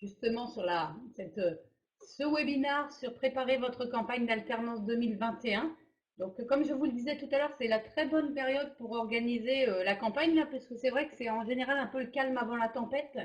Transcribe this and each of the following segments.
justement sur ce webinaire sur préparer votre campagne d'alternance 2021. Donc, comme je vous le disais tout à l'heure, c'est la très bonne période pour organiser la campagne, là, parce que c'est vrai que c'est en général un peu le calme avant la tempête,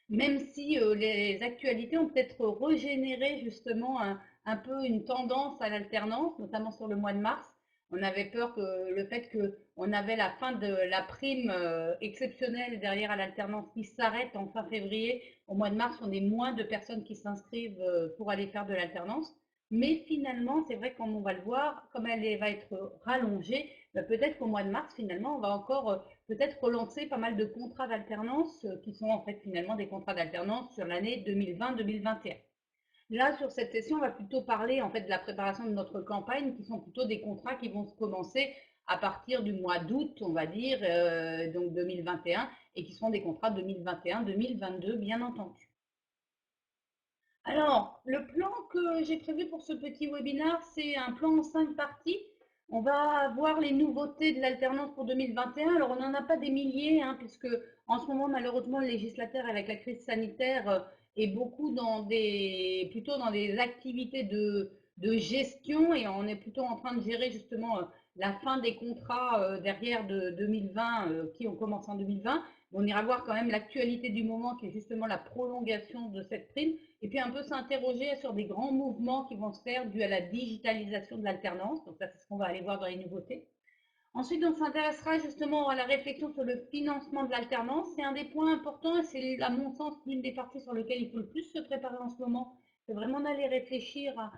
même si les actualités ont peut-être régénéré justement un peu une tendance à l'alternance, notamment sur le mois de mars. On avait peur que le fait qu'on avait la fin de la prime exceptionnelle derrière à l'alternance qui s'arrête en fin février. Au mois de mars, on est moins de personnes qui s'inscrivent pour aller faire de l'alternance. Mais finalement, c'est vrai, comme on va le voir, comme elle va être rallongée, peut-être qu'au mois de mars, finalement, on va encore peut-être relancer pas mal de contrats d'alternance qui sont en fait finalement des contrats d'alternance sur l'année 2020-2021. Là, sur cette session, on va plutôt parler en fait de la préparation de notre campagne, qui sont plutôt des contrats qui vont se commencer à partir du mois d'août, on va dire, donc 2021, et qui seront des contrats 2021-2022, bien entendu. Alors, le plan que j'ai prévu pour ce petit webinaire, c'est un plan en 5 parties. On va voir les nouveautés de l'alternance pour 2021. Alors, on n'en a pas des milliers, hein, puisque en ce moment, malheureusement, le législateur, avec la crise sanitaire, est beaucoup plutôt dans des activités de gestion, et on est plutôt en train de gérer justement la fin des contrats derrière de 2020 qui ont commencé en 2020. On ira voir quand même l'actualité du moment, qui est justement la prolongation de cette prime, et puis un peu s'interroger sur des grands mouvements qui vont se faire dus à la digitalisation de l'alternance. Donc ça, c'est ce qu'on va aller voir dans les nouveautés. Ensuite, on s'intéressera justement à la réflexion sur le financement de l'alternance. C'est un des points importants et c'est, à mon sens, l'une des parties sur lesquelles il faut le plus se préparer en ce moment. C'est vraiment d'aller réfléchir à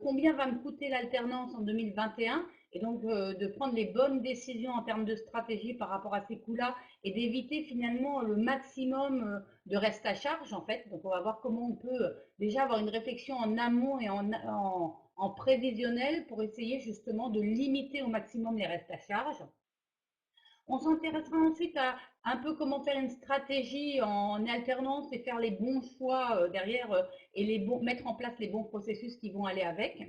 combien va me coûter l'alternance en 2021 et donc de prendre les bonnes décisions en termes de stratégie par rapport à ces coûts-là et d'éviter finalement le maximum de reste à charge en fait. Donc on va voir comment on peut déjà avoir une réflexion en amont et en prévisionnel pour essayer justement de limiter au maximum les restes à charge. On s'intéressera ensuite à un peu comment faire une stratégie en alternance et faire les bons choix derrière et mettre en place les bons processus qui vont aller avec.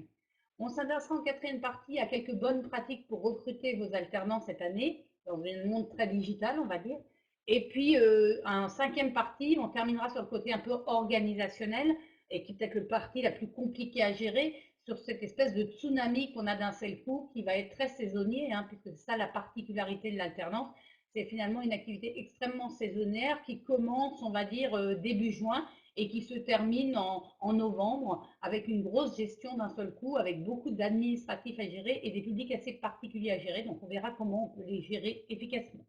On s'intéressera en quatrième partie à quelques bonnes pratiques pour recruter vos alternants cette année, dans un monde très digital, on va dire. Et puis, en cinquième partie, on terminera sur le côté un peu organisationnel, et qui est peut-être le partie la plus compliquée à gérer, sur cette espèce de tsunami qu'on a d'un seul coup, qui va être très saisonnier, hein, puisque c'est ça la particularité de l'alternance. C'est finalement une activité extrêmement saisonnière qui commence, on va dire, début juin et qui se termine en novembre avec une grosse gestion d'un seul coup, avec beaucoup d'administratifs à gérer et des publics assez particuliers à gérer. Donc, on verra comment on peut les gérer efficacement.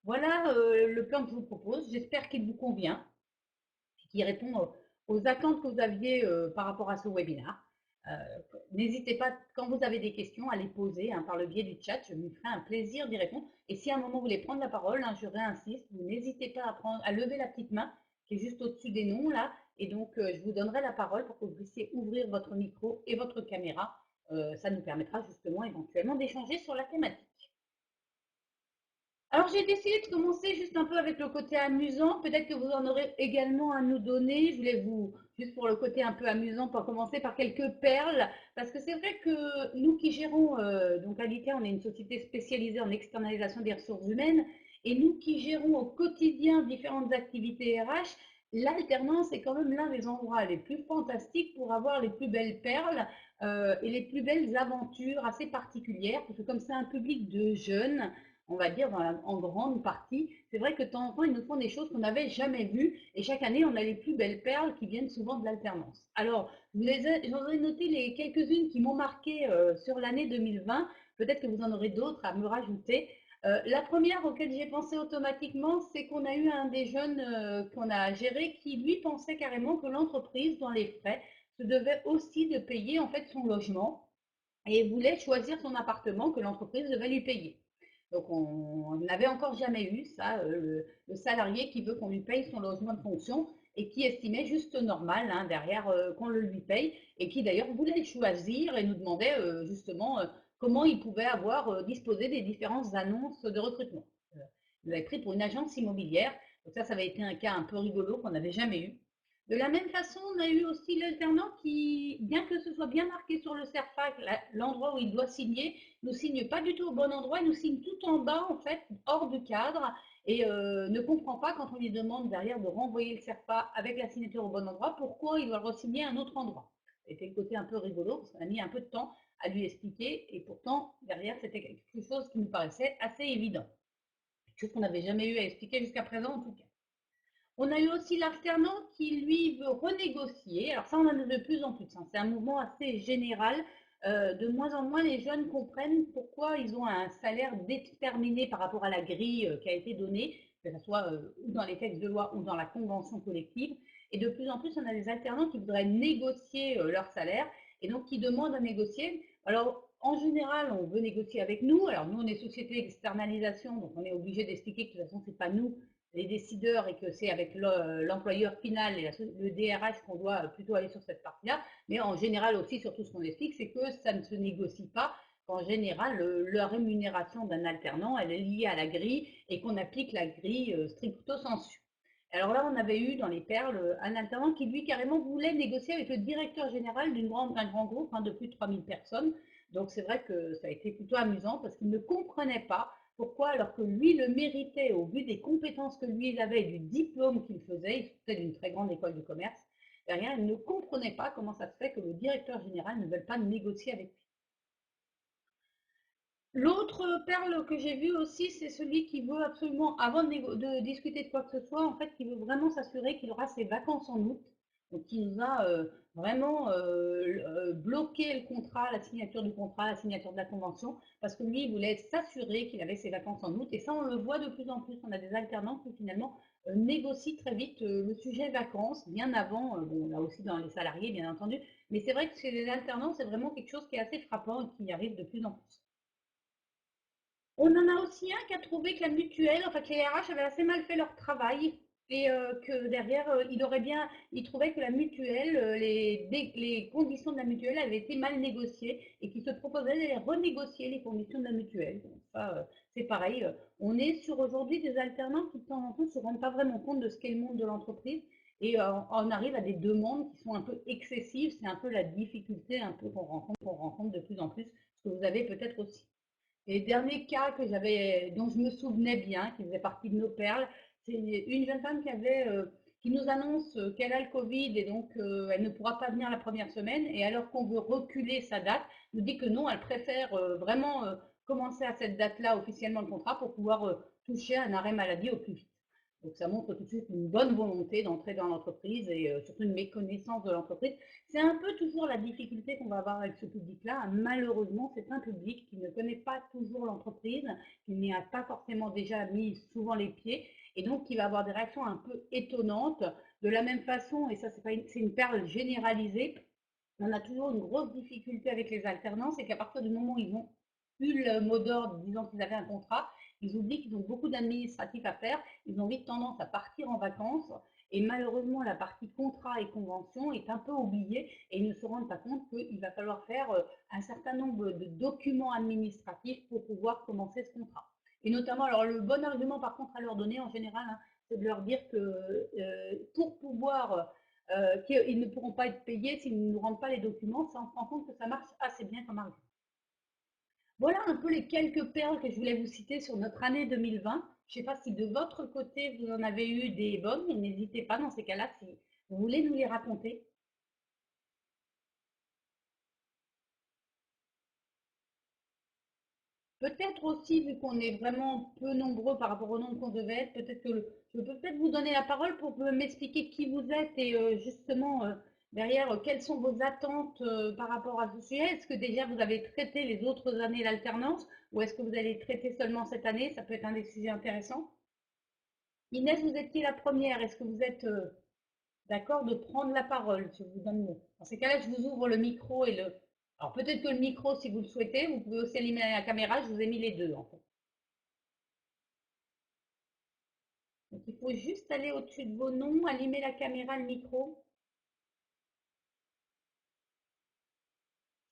Voilà le plan que je vous propose. J'espère qu'il vous convient, qu'il répond aux attentes que vous aviez par rapport à ce webinaire. N'hésitez pas, quand vous avez des questions, à les poser hein, par le biais du chat. Je me ferai un plaisir d'y répondre. Et si à un moment vous voulez prendre la parole, hein, je réinsiste, vous n'hésitez pas à lever la petite main qui est juste au-dessus des noms là. Et donc, je vous donnerai la parole pour que vous puissiez ouvrir votre micro et votre caméra. Ça nous permettra justement éventuellement d'échanger sur la thématique. Alors, j'ai décidé de commencer juste un peu avec le côté amusant. Peut-être que vous en aurez également à nous donner. Je voulais juste pour le côté un peu amusant, pour commencer par quelques perles. Parce que c'est vrai que nous qui gérons, donc Alitaire, on est une société spécialisée en externalisation des ressources humaines. Et nous qui gérons au quotidien différentes activités RH, l'alternance est quand même l'un des endroits les plus fantastiques pour avoir les plus belles perles et les plus belles aventures assez particulières. Parce que comme c'est un public de jeunes, on va dire en grande partie. C'est vrai que de temps en temps, ils nous font des choses qu'on n'avait jamais vues et chaque année, on a les plus belles perles qui viennent souvent de l'alternance. Alors, j'en ai noté les quelques-unes qui m'ont marqué sur l'année 2020. Peut-être que vous en aurez d'autres à me rajouter. La première auquel j'ai pensé automatiquement, c'est qu'on a eu un des jeunes qu'on a géré qui, lui, pensait carrément que l'entreprise, dans les frais, se devait aussi de payer en fait son logement et voulait choisir son appartement que l'entreprise devait lui payer. Donc, on n'avait encore jamais eu ça, le salarié qui veut qu'on lui paye son logement de fonction et qui estimait juste normal hein, derrière qu'on le lui paye et qui d'ailleurs voulait choisir et nous demandait justement comment il pouvait avoir disposé des différentes annonces de recrutement. Il avait pris pour une agence immobilière, donc ça avait été un cas un peu rigolo qu'on n'avait jamais eu. De la même façon, on a eu aussi l'alternant qui, bien que ce soit bien marqué sur le CERFAC, l'endroit où il doit signer, ne signe pas du tout au bon endroit, il nous signe tout en bas, en fait, hors du cadre. et ne comprend pas quand on lui demande derrière de renvoyer le CERFA avec la signature au bon endroit, pourquoi il doit le re-signer à un autre endroit. C'était le côté un peu rigolo, parce qu'on a mis un peu de temps à lui expliquer, et pourtant, derrière, c'était quelque chose qui nous paraissait assez évident. Quelque chose qu'on n'avait jamais eu à expliquer jusqu'à présent, en tout cas. On a eu aussi l'alternant qui, lui, veut renégocier. Alors ça, on en a de plus en plus, hein. C'est un mouvement assez général. De moins en moins, les jeunes comprennent pourquoi ils ont un salaire déterminé par rapport à la grille qui a été donnée, que ce soit ou dans les textes de loi ou dans la convention collective. Et de plus en plus, on a des alternants qui voudraient négocier leur salaire et donc qui demandent à négocier. Alors, en général, on veut négocier avec nous. Alors, nous, on est société d'externalisation, donc on est obligé d'expliquer que de toute façon, ce n'est pas nous les décideurs et que c'est avec l'employeur final et le DRH qu'on doit plutôt aller sur cette partie-là. Mais en général aussi, surtout ce qu'on explique, c'est que ça ne se négocie pas. En général, la rémunération d'un alternant, elle est liée à la grille et qu'on applique la grille stricto sensu. Alors là, on avait eu dans les perles un alternant qui, lui, carrément voulait négocier avec le directeur général d'un grand groupe de plus de 3000 personnes. Donc c'est vrai que ça a été plutôt amusant parce qu'il ne comprenait pas pourquoi, alors que lui le méritait au vu des compétences que lui il avait et du diplôme qu'il faisait, il sortait d'une très grande école de commerce, derrière, il ne comprenait pas comment ça se fait que le directeur général ne veuille pas négocier avec lui. L'autre perle que j'ai vue aussi, c'est celui qui veut absolument, avant de discuter de quoi que ce soit, en fait, qui veut vraiment s'assurer qu'il aura ses vacances en août. Donc, qui nous a vraiment bloqué le contrat, la signature du contrat, la signature de la convention, parce que lui, il voulait s'assurer qu'il avait ses vacances en août. Et ça, on le voit de plus en plus. On a des alternants qui finalement négocient très vite le sujet vacances, bien avant, bon, là aussi dans les salariés, bien entendu. Mais c'est vrai que chez les alternants, c'est vraiment quelque chose qui est assez frappant et qui arrive de plus en plus. On en a aussi un qui a trouvé que la mutuelle, en fait, les RH avaient assez mal fait leur travail et que derrière, il trouvait que la mutuelle, les conditions de la mutuelle avaient été mal négociées et qu'il se proposait de les renégocier les conditions de la mutuelle. Donc ça, c'est pareil. On est sur aujourd'hui des alternants qui de temps en temps ne se rendent pas vraiment compte de ce qu'est le monde de l'entreprise et on arrive à des demandes qui sont un peu excessives. C'est un peu la difficulté un peu qu'on rencontre de plus en plus, ce que vous avez peut-être aussi. Et le dernier cas dont je me souvenais bien, qui faisait partie de nos perles, c'est une jeune femme qui nous annonce qu'elle a le Covid et donc elle ne pourra pas venir la première semaine. Et alors qu'on veut reculer sa date, nous dit que non, elle préfère vraiment commencer à cette date-là officiellement le contrat pour pouvoir toucher un arrêt maladie au plus vite. Donc ça montre tout de suite une bonne volonté d'entrer dans l'entreprise et surtout une méconnaissance de l'entreprise. C'est un peu toujours la difficulté qu'on va avoir avec ce public-là. Malheureusement, c'est un public qui ne connaît pas toujours l'entreprise, qui n'y a pas forcément déjà mis souvent les pieds, et donc qui va avoir des réactions un peu étonnantes. De la même façon, et ça c'est une perle généralisée, on a toujours une grosse difficulté avec les alternances, c'est qu'à partir du moment où ils ont eu le mot d'ordre disant qu'ils avaient un contrat, ils oublient qu'ils ont beaucoup d'administratifs à faire, ils ont vite tendance à partir en vacances, et malheureusement la partie contrat et convention est un peu oubliée, et ils ne se rendent pas compte qu'il va falloir faire un certain nombre de documents administratifs pour pouvoir commencer ce contrat. Et notamment, alors le bon argument par contre à leur donner en général, hein, c'est de leur dire que pour pouvoir qu'ils ne pourront pas être payés s'ils ne nous rendent pas les documents. Ça, on se rend compte que ça marche assez bien comme argument. Voilà un peu les quelques perles que je voulais vous citer sur notre année 2020. Je ne sais pas si de votre côté vous en avez eu des bonnes, mais n'hésitez pas dans ces cas-là si vous voulez nous les raconter. Peut-être aussi, vu qu'on est vraiment peu nombreux par rapport au nombre qu'on devait être, peut-être que je peux peut-être vous donner la parole pour m'expliquer qui vous êtes et justement derrière quelles sont vos attentes par rapport à ce sujet. Est-ce que déjà vous avez traité les autres années l'alternance ou est-ce que vous allez traiter seulement cette année? Ça peut être un des sujets intéressants. Inès, vous étiez la première. Est-ce que vous êtes d'accord de prendre la parole? Je vous donne le. Dans ces cas-là, je vous ouvre le micro et le. Alors peut-être que le micro, si vous le souhaitez, vous pouvez aussi allumer la caméra. Je vous ai mis les deux en fait. Donc, il faut juste aller au-dessus de vos noms, allumer la caméra, le micro,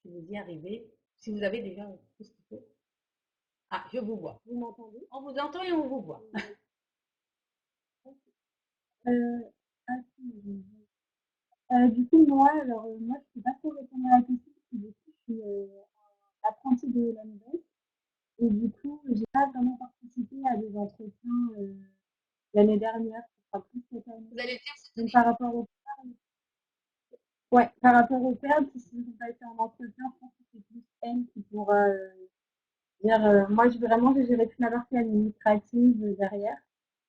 si vous y arrivez. Si vous avez déjà tout ce qu'il faut. Ah, je vous vois. Vous m'entendez? On vous entend et on vous voit. Euh, ah, si, du coup, moi, je ne sais pas trop répondre à la question, parce que du coup, je suis apprentie de la nouvelle. Et du coup, j'ai pas vraiment participé à des entretiens l'année dernière, ce sera plus cette année. Vous allez le faire cette Donc année? par rapport au ouais, par rapport au père, si vous passez un entretien, je pense que c'est plus elle qui pourra dire moi vraiment j'ai géré toute la partie administrative derrière,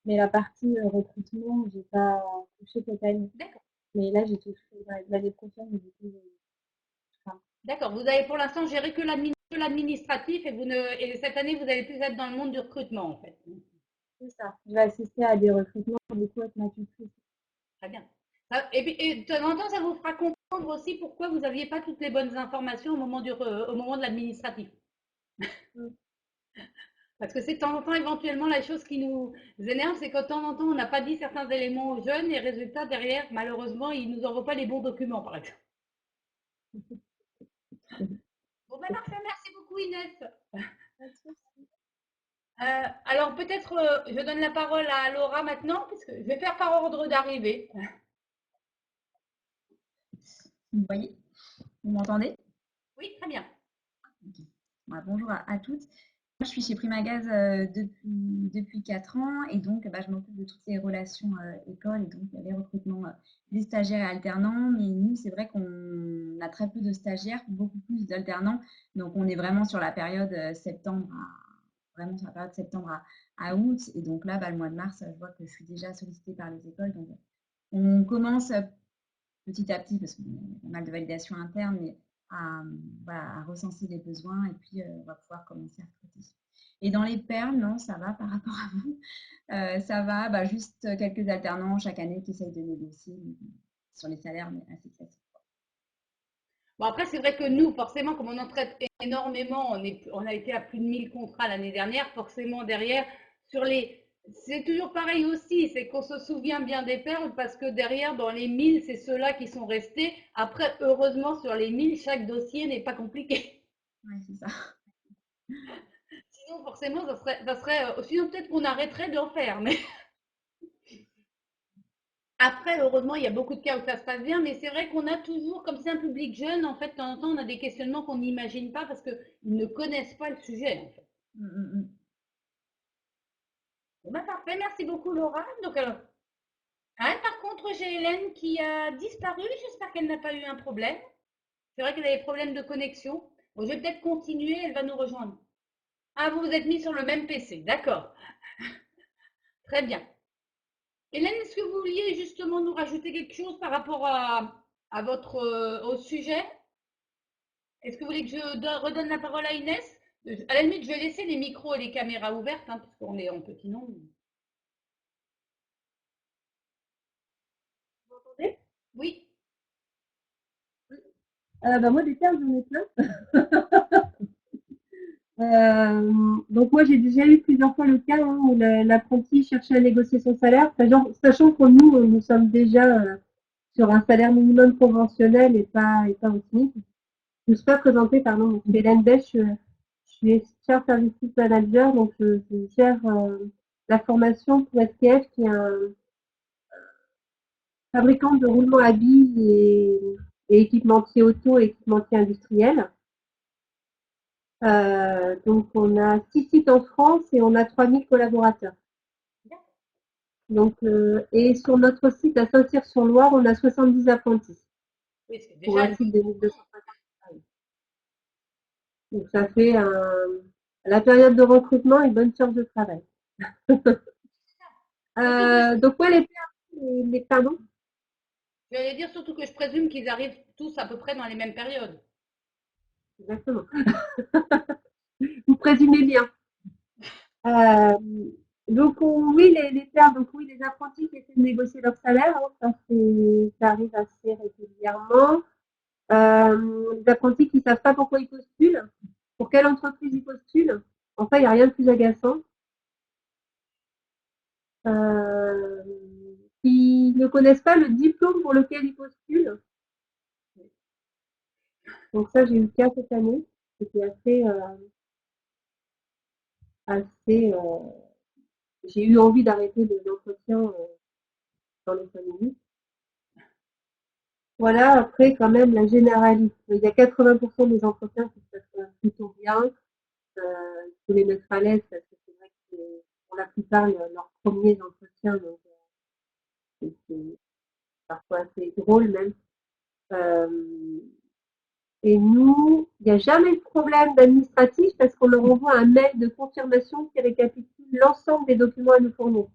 mais la partie recrutement, j'ai pas touché cette année. D'accord. Mais là j'ai touché l'année prochaine, du coup, enfin, D'accord. Vous avez pour l'instant géré que l'administratif et et cette année, vous allez plus être dans le monde du recrutement, en fait. c'est ça. Je vais assister à des recrutements du coup avec ma tutrice. Très bien. Et puis, et de temps en temps, ça vous fera comprendre aussi pourquoi vous n'aviez pas toutes les bonnes informations au moment de l'administratif. Mm. Parce que c'est de temps en temps, éventuellement, la chose qui nous énerve, c'est que de temps en temps, on n'a pas dit certains éléments aux jeunes et résultat, derrière, malheureusement, ils ne nous envoient pas les bons documents, par exemple. Bon, ben parfait, merci beaucoup, Inès. Alors, peut-être, je donne la parole à Laura maintenant, puisque je vais faire par ordre d'arrivée. Vous me voyez? Vous m'entendez? Oui, très bien. Ok. Bah, bonjour à toutes. Moi, je suis chez Primagaz depuis 4 ans et donc bah, je m'occupe de toutes les relations écoles et donc les recrutements des stagiaires et alternants. Mais nous, c'est vrai qu'on a très peu de stagiaires, beaucoup plus d'alternants. Donc, on est vraiment sur la période vraiment sur la période septembre à août. Et donc là, bah, le mois de mars, je vois que je suis déjà sollicitée par les écoles. Donc, on commence petit à petit, parce qu'on a pas mal de validation interne, mais à, voilà, à recenser les besoins et puis on va pouvoir commencer à recruter. Et dans les perles, non, ça va par rapport à vous. Ça va, bah, juste quelques alternants chaque année qui essayent de négocier sur les salaires, mais assez classiques. Bon, après, c'est vrai que nous, forcément, comme on en traite énormément, on a été à plus de 1000 contrats l'année dernière, forcément, derrière, sur les. C'est toujours pareil aussi, c'est qu'on se souvient bien des perles parce que derrière, dans les 1000, c'est ceux-là qui sont restés. Après, heureusement, sur les 1000, chaque dossier n'est pas compliqué. Ouais, c'est ça. Sinon, forcément, sinon, peut-être qu'on arrêterait d'en faire. Mais après, heureusement, il y a beaucoup de cas où ça se passe bien. Mais c'est vrai qu'on a toujours, comme c'est un public jeune, en fait, de temps en temps, on a des questionnements qu'on n'imagine pas parce qu'ils ne connaissent pas le sujet, en fait. Mm, mm, mm. Bon, bah, parfait, merci beaucoup Laura. Donc, par contre, j'ai Hélène qui a disparu. J'espère qu'elle n'a pas eu un problème. C'est vrai qu'elle a des problèmes de connexion. Bon, je vais peut-être continuer, elle va nous rejoindre. Ah, vous vous êtes mis sur le même PC, d'accord. Très bien. Hélène, est-ce que vous vouliez justement nous rajouter quelque chose par rapport à votre au sujet? Est-ce que vous voulez que redonne la parole à Inès? À la limite, je vais laisser les micros et les caméras ouvertes, hein, puisqu'on est en petit nombre. Vous m'entendez? Oui, Bah, moi, des termes, j'en ai plein. Donc moi, j'ai déjà eu plusieurs fois le cas où l'apprenti cherchait à négocier son salaire, sachant que nous, nous sommes déjà sur un salaire minimum conventionnel et pas au SMIC. Je ne suis pas présentée, pardon, je suis Hélène Bech, je suis Chef Service Manager, donc je gère la formation pour SKF, qui est un fabricant de roulements à billes et équipementier auto et équipementier industriel. Donc on a 6 sites en France et on a 3000 collaborateurs. Donc, et sur notre site à Saint-Cyr-sur-Loire, on a 70 apprentis oui, c'est pour déjà un une site bonne. de 1200. Donc ça fait la période de recrutement une bonne charge de travail. Surtout que Donc ouais, pardon, j'allais dire surtout que je présume qu'ils arrivent tous à peu près dans les mêmes périodes. exactement. Vous présumez bien. Euh, donc oui, les pairs, donc oui, les apprentis qui essaient de négocier leur salaire, hein, ça arrive assez régulièrement. Les apprentis qui ne savent pas pourquoi ils postulent, pour quelle entreprise ils postulent. Enfin, il n'y a rien de plus agaçant. Euh, qui ne connaissent pas le diplôme pour lequel ils postulent. Donc ça, j'ai eu le cas cette année. C'était assez. J'ai eu envie d'arrêter l'entretien dans les 5 minutes. Voilà, après, quand même, la généralité. Il y a 80% des entretiens qui se passent plutôt bien. il faut les mettre à l'aise parce que c'est vrai que c'est pour la plupart leurs premiers entretiens, donc c'est parfois assez drôle même. Euh, et nous, il n'y a jamais de problème d'administratif parce qu'on leur envoie un mail de confirmation qui récapitule l'ensemble des documents à nous fournir.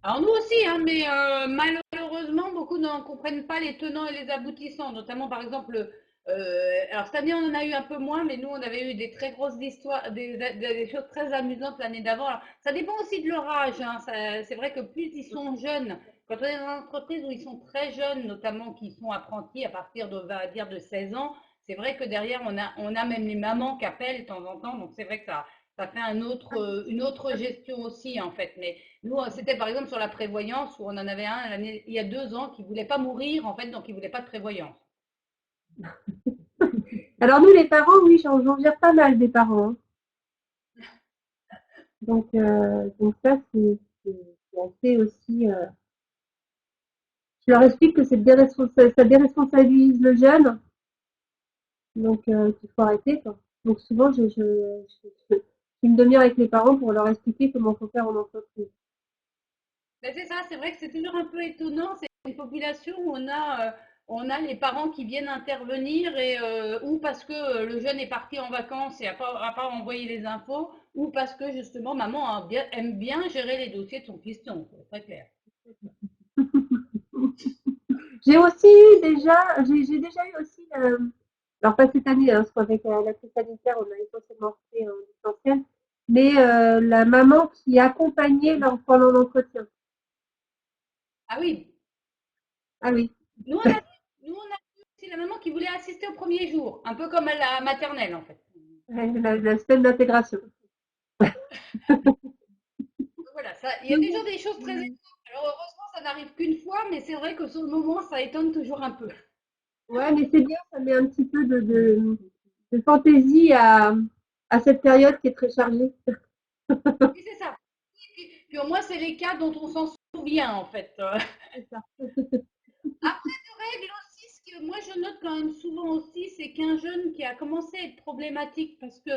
Alors nous aussi, hein, mais malheureusement, beaucoup n'en comprennent pas les tenants et les aboutissants, notamment par exemple, alors cette année on en a eu un peu moins, mais nous on avait eu des très grosses histoires, des choses très amusantes l'année d'avant. Alors, ça dépend aussi de leur âge, hein, c'est vrai que plus ils sont jeunes, quand on est dans une entreprise où ils sont très jeunes, notamment qui sont apprentis à partir de, on va dire, de 16 ans, c'est vrai que derrière on a même les mamans qui appellent de temps en temps, donc c'est vrai que ça fait une autre gestion aussi en fait. Mais nous, c'était par exemple sur la prévoyance où on en avait un il y a 2 ans qui voulait pas mourir en fait, donc il voulait pas de prévoyance. Alors nous, les parents, oui, j'en gère pas mal des parents, hein. Donc ça, c'est assez aussi. Je leur explique que ça déresponsabilise le jeune, donc qu'il faut arrêter, quoi. Donc souvent, je fais une demi-heure avec les parents pour leur expliquer comment faut faire en entreprise. Ben, c'est ça, c'est vrai que c'est toujours un peu étonnant. C'est une population où on a les parents qui viennent intervenir et ou parce que le jeune est parti en vacances et a pas envoyé les infos, ou parce que justement maman aime bien gérer les dossiers de son fiston, c'est très clair. J'ai déjà eu aussi, alors pas cette année, hein, parce qu'avec la crise sanitaire, on a essentiellement fait en distanciel, mais la maman qui accompagnait pendant l'entretien. Ah oui, Ah oui, nous on a vu aussi la maman qui voulait assister au premier jour, un peu comme à la maternelle en fait. la semaine d'intégration. Voilà, ça, il y a toujours des choses très étonnantes. Alors heureusement, ça n'arrive qu'une fois, mais c'est vrai que sur le moment, ça étonne toujours un peu. Ouais, mais c'est bien, ça met un petit peu de fantaisie à cette période qui est très chargée. Oui, c'est ça. Puis au moins, c'est les cas dont on s'en souvient, en fait. C'est ça. Après, de règles aussi, ce que moi je note quand même souvent aussi, c'est qu'un jeune qui a commencé à être problématique parce que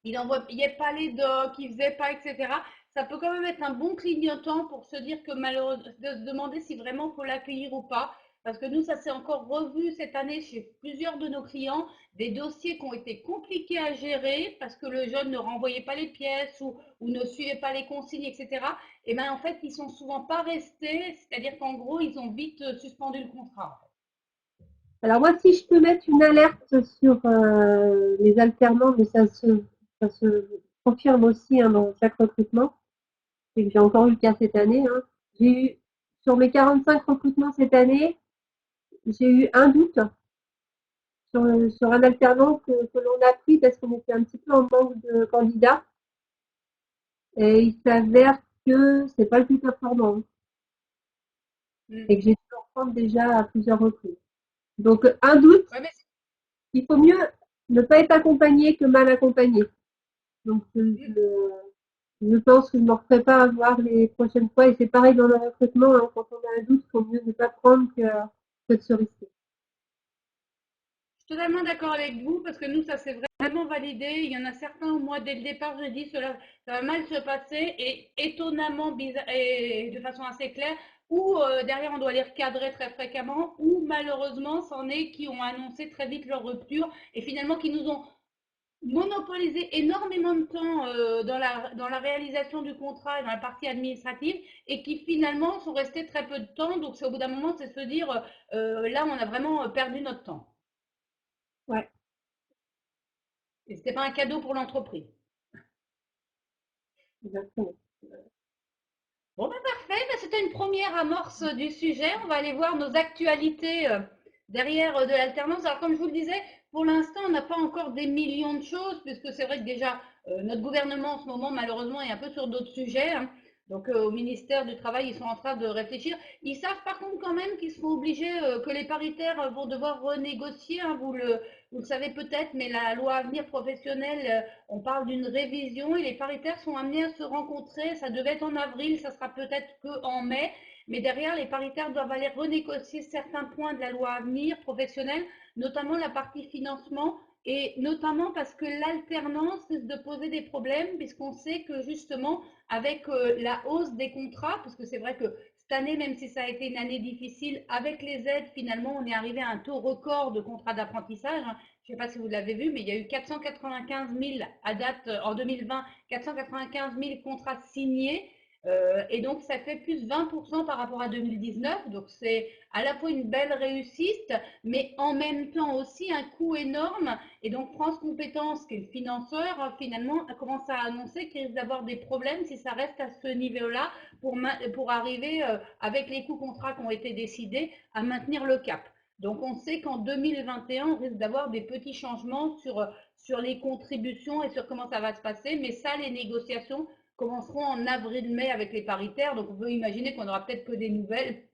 il n'envoyait pas les docs, il faisait pas, etc. Ça peut quand même être un bon clignotant pour se dire que malheureusement, de se demander si vraiment il faut l'accueillir ou pas. Parce que nous, ça s'est encore revu cette année chez plusieurs de nos clients, des dossiers qui ont été compliqués à gérer parce que le jeune ne renvoyait pas les pièces ou ne suivait pas les consignes, etc. Et bien en fait, ils sont souvent pas restés, c'est-à-dire qu'en gros, ils ont vite suspendu le contrat. Alors moi, si je peux mettre une alerte sur les alternants, mais ça se confirme aussi, hein, dans chaque recrutement, et que j'ai encore eu le cas cette année, hein. J'ai eu, sur mes 45 recrutements cette année, j'ai eu un doute sur un alternant que l'on a pris parce qu'on était un petit peu en manque de candidats. Et il s'avère que c'est pas le plus performant, hein, Mm. et que j'ai dû en prendre déjà à plusieurs reprises. Donc un doute, Ouais, mais il faut mieux ne pas être accompagné que mal accompagné. Donc je pense que je ne m'en ferai pas avoir les prochaines fois. Et c'est pareil dans le recrutement, hein, quand on a un doute, il faut mieux ne pas prendre que de se risquer. Je suis totalement d'accord avec vous parce que nous, ça s'est vraiment validé. Il y en a certains, moi, dès le départ, je dis cela, ça va mal se passer et étonnamment bizarre et de façon assez claire, ou derrière on doit les recadrer très fréquemment, ou malheureusement, c'en est qui ont annoncé très vite leur rupture et finalement qui nous ont monopolisé énormément de temps dans la réalisation du contrat et dans la partie administrative et qui finalement sont restés très peu de temps. Donc c'est au bout d'un moment, c'est se dire là, on a vraiment perdu notre temps. Ouais, Et c'était pas un cadeau pour l'entreprise. exactement. Bon, ben parfait, ben, c'était une première amorce du sujet. On va aller voir nos actualités derrière de l'alternance. Alors, comme je vous le disais, pour l'instant, on n'a pas encore des millions de choses, puisque c'est vrai que déjà, notre gouvernement en ce moment, malheureusement, est un peu sur d'autres sujets, hein. Donc, au ministère du Travail, ils sont en train de réfléchir. Ils savent par contre quand même qu'ils seront obligés, que les paritaires vont devoir renégocier, hein. Vous le savez peut-être, mais la loi avenir professionnel, on parle d'une révision et les paritaires sont amenés à se rencontrer. Ça devait être en avril, ça sera peut-être qu'en mai. Mais derrière, les paritaires doivent aller renégocier certains points de la loi avenir professionnel, notamment la partie financement et notamment parce que l'alternance risque de poser des problèmes, puisqu'on sait que justement, avec la hausse des contrats, parce que c'est vrai que cette année, même si ça a été une année difficile, avec les aides, finalement, on est arrivé à un taux record de contrats d'apprentissage, hein. Je ne sais pas si vous l'avez vu, mais il y a eu 495 000 à date en 2020, 495 000 contrats signés. Et donc, ça fait plus 20% par rapport à 2019. Donc, c'est à la fois une belle réussite, mais en même temps aussi un coût énorme. Et donc, France Compétences, qui est le financeur, finalement, a commencé à annoncer qu'il risque d'avoir des problèmes si ça reste à ce niveau-là pour arriver, avec les coûts contrats qui ont été décidés, à maintenir le cap. Donc, on sait qu'en 2021, on risque d'avoir des petits changements sur les contributions et sur comment ça va se passer. Mais ça, les négociations commenceront en avril-mai avec les paritaires. Donc, on peut imaginer qu'on n'aura peut-être que des nouvelles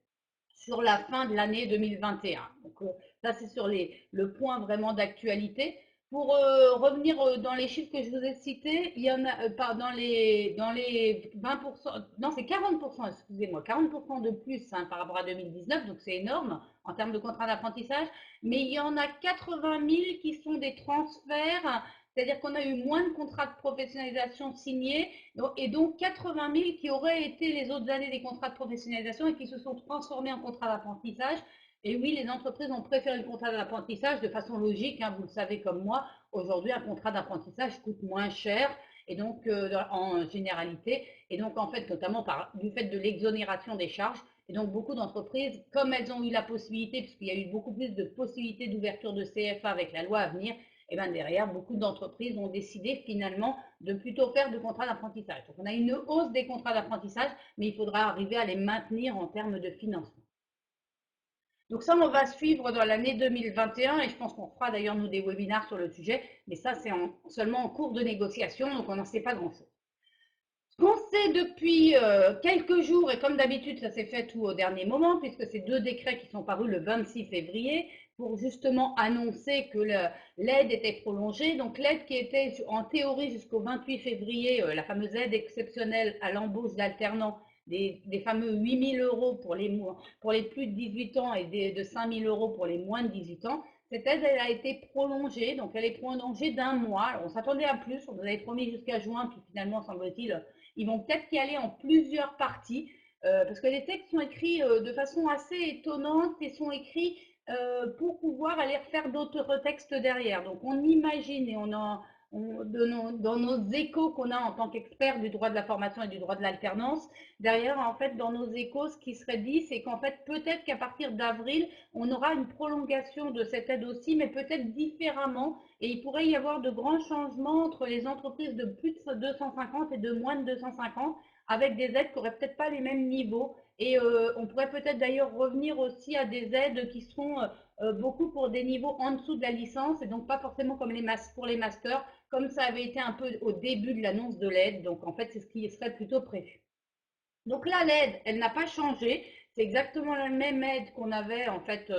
sur la fin de l'année 2021. Donc, ça, c'est sur le point vraiment d'actualité. Pour revenir dans les chiffres que je vous ai cités, il y en a, dans les 20%, non, c'est 40%, excusez-moi, 40% de plus, hein, par rapport à 2019, donc c'est énorme en termes de contrats d'apprentissage, mais il y en a 80 000 qui sont des transferts, c'est-à-dire qu'on a eu moins de contrats de professionnalisation signés, et donc 80 000 qui auraient été les autres années des contrats de professionnalisation et qui se sont transformés en contrats d'apprentissage. Et oui, les entreprises ont préféré le contrat d'apprentissage de façon logique, hein, vous le savez comme moi. Aujourd'hui, un contrat d'apprentissage coûte moins cher, et donc en généralité, et donc en fait, notamment du fait de l'exonération des charges. Et donc beaucoup d'entreprises, comme elles ont eu la possibilité, puisqu'il y a eu beaucoup plus de possibilités d'ouverture de CFA avec la loi à venir, et bien derrière, beaucoup d'entreprises ont décidé finalement de plutôt faire de contrats d'apprentissage. Donc on a une hausse des contrats d'apprentissage, mais il faudra arriver à les maintenir en termes de financement. Donc ça, on va suivre dans l'année 2021 et je pense qu'on fera d'ailleurs nous des webinaires sur le sujet, mais ça c'est seulement en cours de négociation, donc on n'en sait pas grand-chose. Ce qu'on sait depuis quelques jours, et comme d'habitude ça s'est fait tout au dernier moment, puisque c'est deux décrets qui sont parus le 26 février, pour justement annoncer que l'aide était prolongée. Donc l'aide qui était en théorie jusqu'au 28 février, la fameuse aide exceptionnelle à l'embauche d'alternants, des fameux 8 000 euros pour les plus de 18 ans et de 5 000 euros pour les moins de 18 ans. Cette aide, elle a été prolongée, donc elle est prolongée d'un mois. Alors, on s'attendait à plus, on nous avait promis jusqu'à juin, puis finalement, semble-t-il, ils vont peut-être y aller en plusieurs parties, parce que les textes sont écrits de façon assez étonnante et sont écrits pour pouvoir aller refaire d'autres textes derrière. Donc on imagine et dans nos échos qu'on a en tant qu'experts du droit de la formation et du droit de l'alternance, derrière, en fait, dans nos échos, ce qui serait dit, c'est qu'en fait, peut-être qu'à partir d'avril, on aura une prolongation de cette aide aussi, mais peut-être différemment. Et il pourrait y avoir de grands changements entre les entreprises de plus de 250 et de moins de 250, avec des aides qui n'auraient peut-être pas les mêmes niveaux. Et on pourrait peut-être d'ailleurs revenir aussi à des aides qui seront beaucoup pour des niveaux en dessous de la licence, et donc pas forcément comme pour les masters, comme ça avait été un peu au début de l'annonce de l'aide. Donc en fait, c'est ce qui serait plutôt prévu. Donc là, l'aide, elle n'a pas changé. C'est exactement la même aide qu'on avait en fait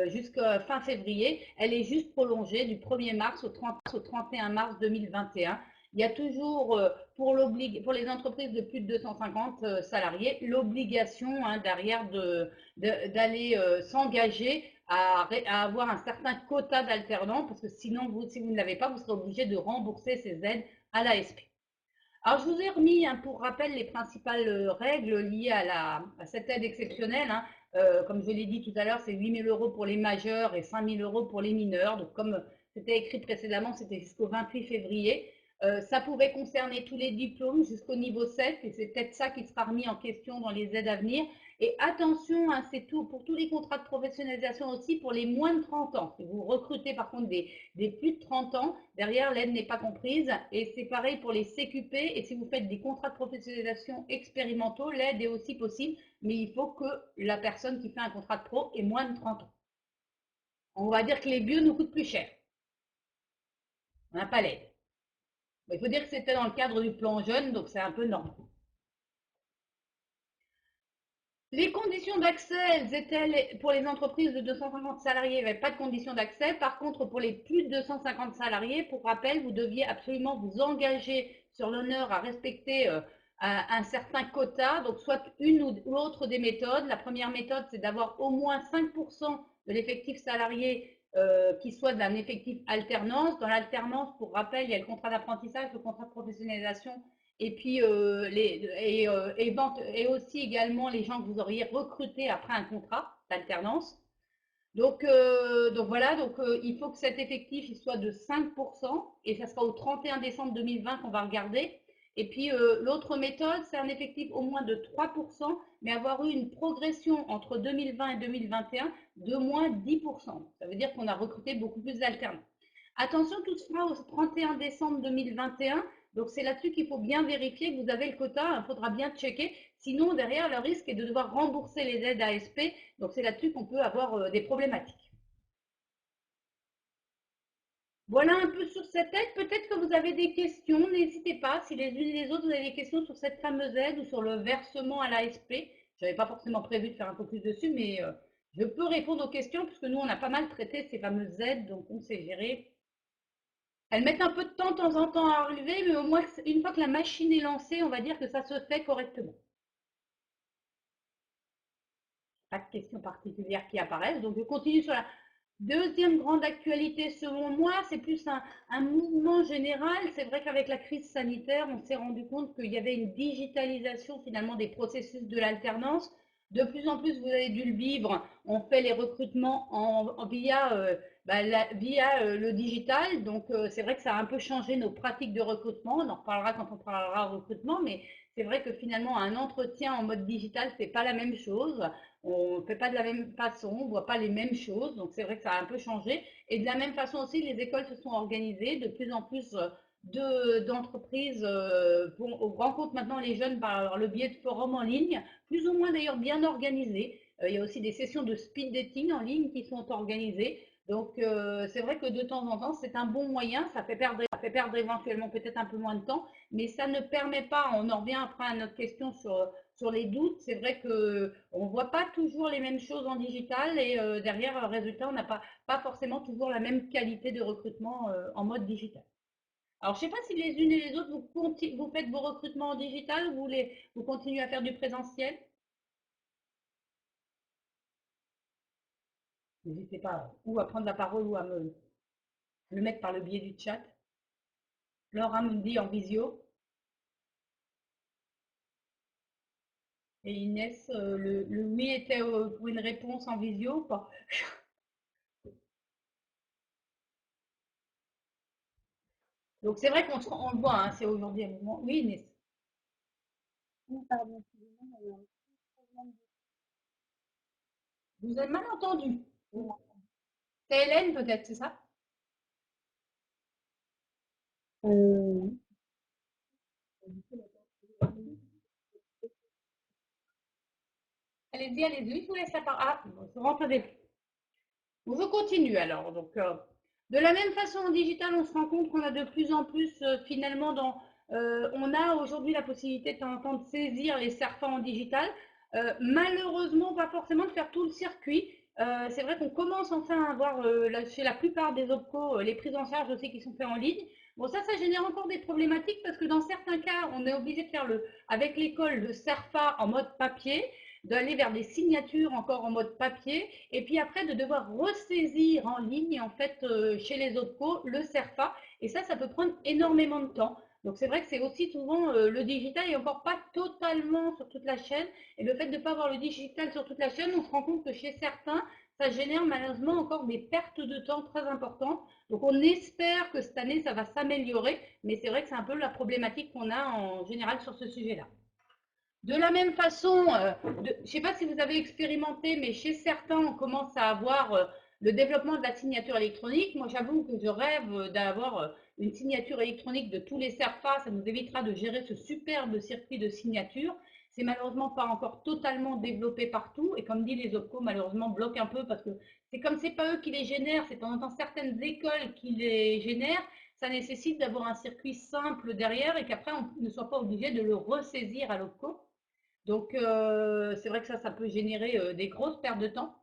jusqu'à fin février. Elle est juste prolongée du 1er mars au 31 mars 2021. Il y a toujours pour les entreprises de plus de 250 salariés l'obligation derrière d'aller s'engager à avoir un certain quota d'alternants, parce que sinon, si vous ne l'avez pas, vous serez obligé de rembourser ces aides à l'ASP. Alors, je vous ai remis pour rappel les principales règles liées à cette aide exceptionnelle, hein. Comme je l'ai dit tout à l'heure, c'est 8 000 euros pour les majeurs et 5 000 euros pour les mineurs. Donc, comme c'était écrit précédemment, c'était jusqu'au 28 février. Ça pouvait concerner tous les diplômes jusqu'au niveau 7, et c'est peut-être ça qui sera remis en question dans les aides à venir. Et attention, hein, c'est tout pour tous les contrats de professionnalisation aussi pour les moins de 30 ans. Si vous recrutez par contre des plus de 30 ans, derrière l'aide n'est pas comprise. Et c'est pareil pour les CQP. Et si vous faites des contrats de professionnalisation expérimentaux, l'aide est aussi possible, mais il faut que la personne qui fait un contrat de pro ait moins de 30 ans. On va dire que les vieux nous coûtent plus cher. On n'a pas l'aide. Il faut dire que c'était dans le cadre du plan jeune, donc c'est un peu normal. Les conditions d'accès, elles étaient pour les entreprises de 250 salariés, il n'y avait pas de conditions d'accès. Par contre, pour les plus de 250 salariés, pour rappel, vous deviez absolument vous engager sur l'honneur à respecter un certain quota, donc soit une ou l'autre des méthodes. La première méthode, c'est d'avoir au moins 5% de l'effectif salarié qui soit d'un effectif alternance. Dans l'alternance, pour rappel, il y a le contrat d'apprentissage, le contrat de professionnalisation, et puis et aussi également les gens que vous auriez recrutés après un contrat d'alternance. Donc voilà, il faut que cet effectif il soit de 5% et ça sera au 31 décembre 2020 qu'on va regarder. Et puis l'autre méthode, c'est un effectif au moins de 3%, mais avoir eu une progression entre 2020 et 2021 de moins 10%. Ça veut dire qu'on a recruté beaucoup plus d'alternants. Attention, tout se fera au 31 décembre 2021. Donc c'est là-dessus qu'il faut bien vérifier que vous avez le quota. Il faudra bien checker. Sinon, derrière, le risque est de devoir rembourser les aides ASP. Donc c'est là-dessus qu'on peut avoir des problématiques. Voilà un peu sur cette aide. Peut-être que vous avez des questions. N'hésitez pas. Si les unes et les autres, vous avez des questions sur cette fameuse aide ou sur le versement à l'ASP. Je n'avais pas forcément prévu de faire un focus dessus, mais je peux répondre aux questions puisque nous, on a pas mal traité ces fameuses aides. Donc on sait gérer. Elles mettent un peu de temps en temps à arriver, mais au moins, une fois que la machine est lancée, on va dire que ça se fait correctement. Pas de questions particulières qui apparaissent. Donc, je continue sur la deuxième grande actualité selon moi. C'est plus un mouvement général. C'est vrai qu'avec la crise sanitaire, on s'est rendu compte qu'il y avait une digitalisation finalement des processus de l'alternance. De plus en plus, vous avez dû le vivre. On fait les recrutements via le digital. Donc, c'est vrai que ça a un peu changé nos pratiques de recrutement. On en reparlera quand on parlera recrutement, mais c'est vrai que finalement, un entretien en mode digital, c'est pas la même chose. On ne fait pas de la même façon, on ne voit pas les mêmes choses. Donc, c'est vrai que ça a un peu changé. Et de la même façon aussi, les écoles se sont organisées. De plus en plus d'entreprises rencontrent maintenant les jeunes par le biais de forums en ligne, plus ou moins d'ailleurs bien organisés. Il y a aussi des sessions de speed dating en ligne qui sont organisées. Donc, c'est vrai que de temps en temps, c'est un bon moyen. Ça fait perdre éventuellement peut-être un peu moins de temps, mais ça ne permet pas, on en revient après à notre question sur les doutes. C'est vrai que on ne voit pas toujours les mêmes choses en digital et derrière, résultat, on n'a pas forcément toujours la même qualité de recrutement en mode digital. Alors, je ne sais pas si les unes et les autres, vous faites vos recrutements en digital ou vous continuez à faire du présentiel. N'hésitez pas ou à prendre la parole ou à le mettre par le biais du chat. Laura me dit en visio. Et Inès, le oui était pour une réponse en visio ou pas? Donc c'est vrai on le voit, hein, c'est aujourd'hui un moment. Oui, Inès. Oui, pardon, excusez-moi, il y a un petit problème Vous avez mal entendu. de- C'est Hélène peut-être, c'est ça? Euh, Allez-y, allez-y, je vous laisse la parole. Ah, bon, je rentre des... Bon, je continue alors. Donc, de la même façon, en digital, on se rend compte qu'on a de plus en plus, finalement, on a aujourd'hui la possibilité de temps en temps de saisir les serpents en digital. Malheureusement, pas forcément de faire tout le circuit. C'est vrai qu'on commence enfin à avoir, chez la plupart des OPCO, les prises en charge aussi qui sont faites en ligne. Bon, ça génère encore des problématiques parce que dans certains cas, on est obligé de faire avec l'école, le CERFA en mode papier, d'aller vers des signatures encore en mode papier et puis après de devoir ressaisir en ligne en fait chez les OPCO le CERFA et ça peut prendre énormément de temps. Donc c'est vrai que c'est aussi souvent le digital est encore pas totalement sur toute la chaîne et le fait de ne pas avoir le digital sur toute la chaîne, on se rend compte que chez certains, ça génère malheureusement encore des pertes de temps très importantes. Donc on espère que cette année ça va s'améliorer, mais c'est vrai que c'est un peu la problématique qu'on a en général sur ce sujet-là. De la même façon, je ne sais pas si vous avez expérimenté, mais chez certains, on commence à avoir le développement de la signature électronique. Moi, j'avoue que je rêve d'avoir une signature électronique de tous les CERFA. Ça nous évitera de gérer ce superbe circuit de signature. C'est malheureusement pas encore totalement développé partout. Et comme dit les OPCO, malheureusement, bloquent un peu parce que c'est comme c'est pas eux qui les génèrent, c'est en temps certaines écoles qui les génèrent. Ça nécessite d'avoir un circuit simple derrière et qu'après, on ne soit pas obligé de le ressaisir à l'OPCO. Donc, c'est vrai que ça peut générer des grosses pertes de temps.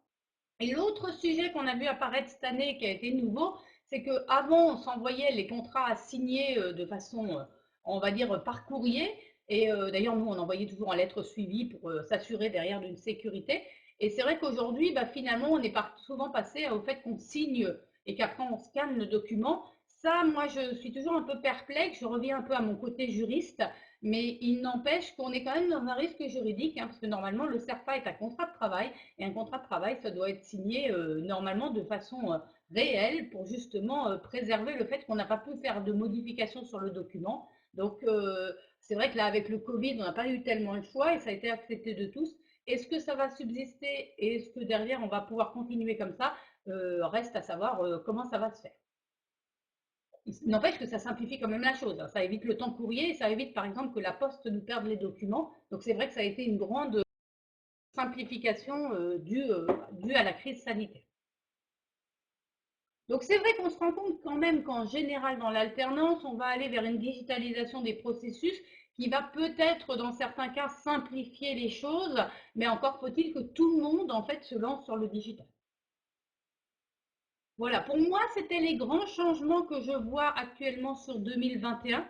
Et l'autre sujet qu'on a vu apparaître cette année qui a été nouveau, c'est qu'avant, on s'envoyait les contrats à signer de façon, on va dire, par courrier. Et d'ailleurs, nous, on envoyait toujours en lettre suivie pour s'assurer derrière d'une sécurité. Et c'est vrai qu'aujourd'hui, bah, finalement, on est souvent passé au fait qu'on signe et qu'après on scanne le document. Ça, moi, je suis toujours un peu perplexe. Je reviens un peu à mon côté juriste, mais il n'empêche qu'on est quand même dans un risque juridique, hein, parce que normalement, le CERFA est un contrat de travail, et un contrat de travail, ça doit être signé normalement de façon réelle pour justement préserver le fait qu'on n'a pas pu faire de modifications sur le document. Donc, c'est vrai que là, avec le Covid, on n'a pas eu tellement le choix et ça a été accepté de tous. Est-ce que ça va subsister et est-ce que derrière, on va pouvoir continuer comme ça? Reste à savoir comment ça va se faire. Il n'empêche que ça simplifie quand même la chose, hein. Ça évite le temps courrier et ça évite par exemple que la poste nous perde les documents. Donc c'est vrai que ça a été une grande simplification due à la crise sanitaire. Donc c'est vrai qu'on se rend compte quand même qu'en général dans l'alternance, on va aller vers une digitalisation des processus qui va peut-être dans certains cas simplifier les choses, mais encore faut-il que tout le monde en fait se lance sur le digital. Voilà, pour moi, c'était les grands changements que je vois actuellement sur 2021.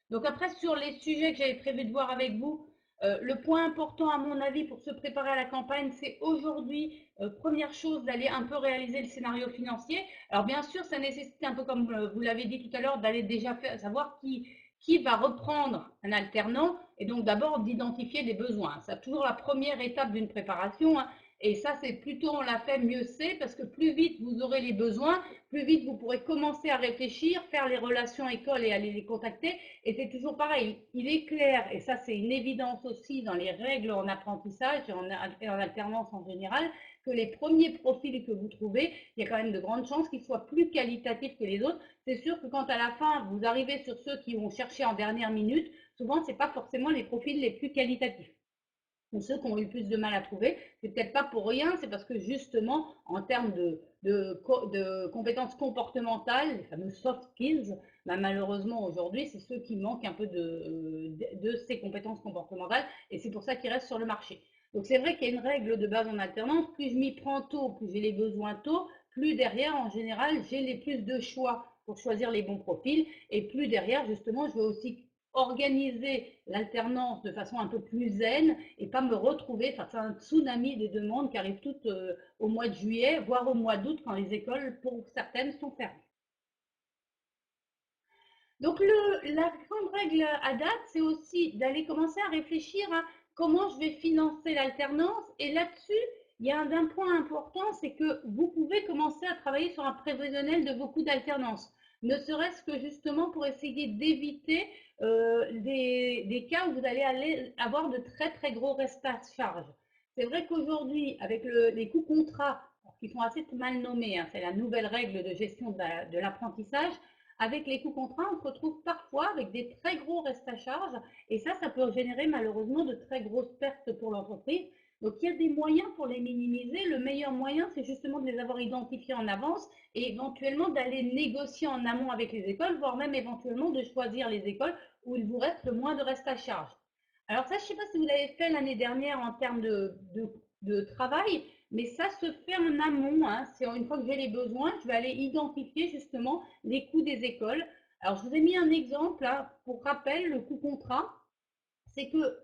Donc après, sur les sujets que j'avais prévu de voir avec vous, le point important à mon avis pour se préparer à la campagne, c'est aujourd'hui, première chose, d'aller un peu réaliser le scénario financier. Alors bien sûr, ça nécessite un peu comme vous l'avez dit tout à l'heure, d'aller déjà savoir qui va reprendre un alternant et donc d'abord d'identifier des besoins. C'est toujours la première étape d'une préparation, hein. Et ça, c'est plutôt on l'a fait, mieux c'est, parce que plus vite vous aurez les besoins, plus vite vous pourrez commencer à réfléchir, faire les relations écoles et aller les contacter. Et c'est toujours pareil, il est clair, et ça c'est une évidence aussi dans les règles en apprentissage et en alternance en général, que les premiers profils que vous trouvez, il y a quand même de grandes chances qu'ils soient plus qualitatifs que les autres. C'est sûr que quand à la fin vous arrivez sur ceux qui vont chercher en dernière minute, souvent ce n'est pas forcément les profils les plus qualitatifs ou ceux qui ont eu le plus de mal à trouver, c'est peut-être pas pour rien, c'est parce que justement, en termes de compétences comportementales, les fameux soft skills, bah, malheureusement aujourd'hui, c'est ceux qui manquent un peu de ces compétences comportementales et c'est pour ça qu'ils restent sur le marché. Donc c'est vrai qu'il y a une règle de base en alternance, plus je m'y prends tôt, plus j'ai les besoins tôt, plus derrière, en général, j'ai les plus de choix pour choisir les bons profils et plus derrière, justement, je vais aussi organiser l'alternance de façon un peu plus zen et pas me retrouver face à un tsunami de demandes qui arrivent toutes au mois de juillet, voire au mois d'août quand les écoles, pour certaines, sont fermées. Donc la grande règle à date, c'est aussi d'aller commencer à réfléchir à comment je vais financer l'alternance. Et là-dessus, il y a un point important, c'est que vous pouvez commencer à travailler sur un prévisionnel de vos coûts d'alternance. Ne serait-ce que justement pour essayer d'éviter des cas où vous allez avoir de très très gros restes à charge. C'est vrai qu'aujourd'hui, avec les coûts contrats, qui sont assez mal nommés, hein, c'est la nouvelle règle de gestion de l'apprentissage, avec les coûts contrats, on se retrouve parfois avec des très gros restes à charge et ça peut générer malheureusement de très grosses pertes pour l'entreprise. Donc il y a des moyens pour les minimiser. Le meilleur moyen, c'est justement de les avoir identifiés en avance et éventuellement d'aller négocier en amont avec les écoles, voire même éventuellement de choisir les écoles où il vous reste le moins de reste à charge. Alors ça, je ne sais pas si vous l'avez fait l'année dernière en termes de travail, mais ça se fait en amont, hein. C'est une fois que j'ai les besoins, je vais aller identifier justement les coûts des écoles. Alors, je vous ai mis un exemple, hein. Pour rappel, le coût contrat, c'est que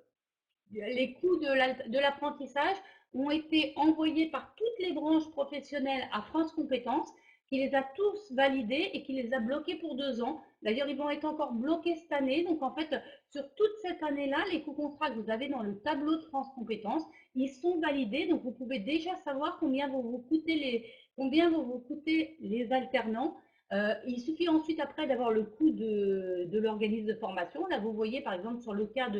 les coûts de l'apprentissage ont été envoyés par toutes les branches professionnelles à France Compétences, qui les a tous validés et qui les a bloqués pour 2 ans. D'ailleurs, ils vont être encore bloqués cette année. Donc, en fait, sur toute cette année-là, les coûts contrats que vous avez dans le tableau de France Compétences, ils sont validés. Donc, vous pouvez déjà savoir combien vont vous coûter les alternants. Il suffit ensuite après d'avoir le coût de l'organisme de formation. Là, vous voyez par exemple sur le cas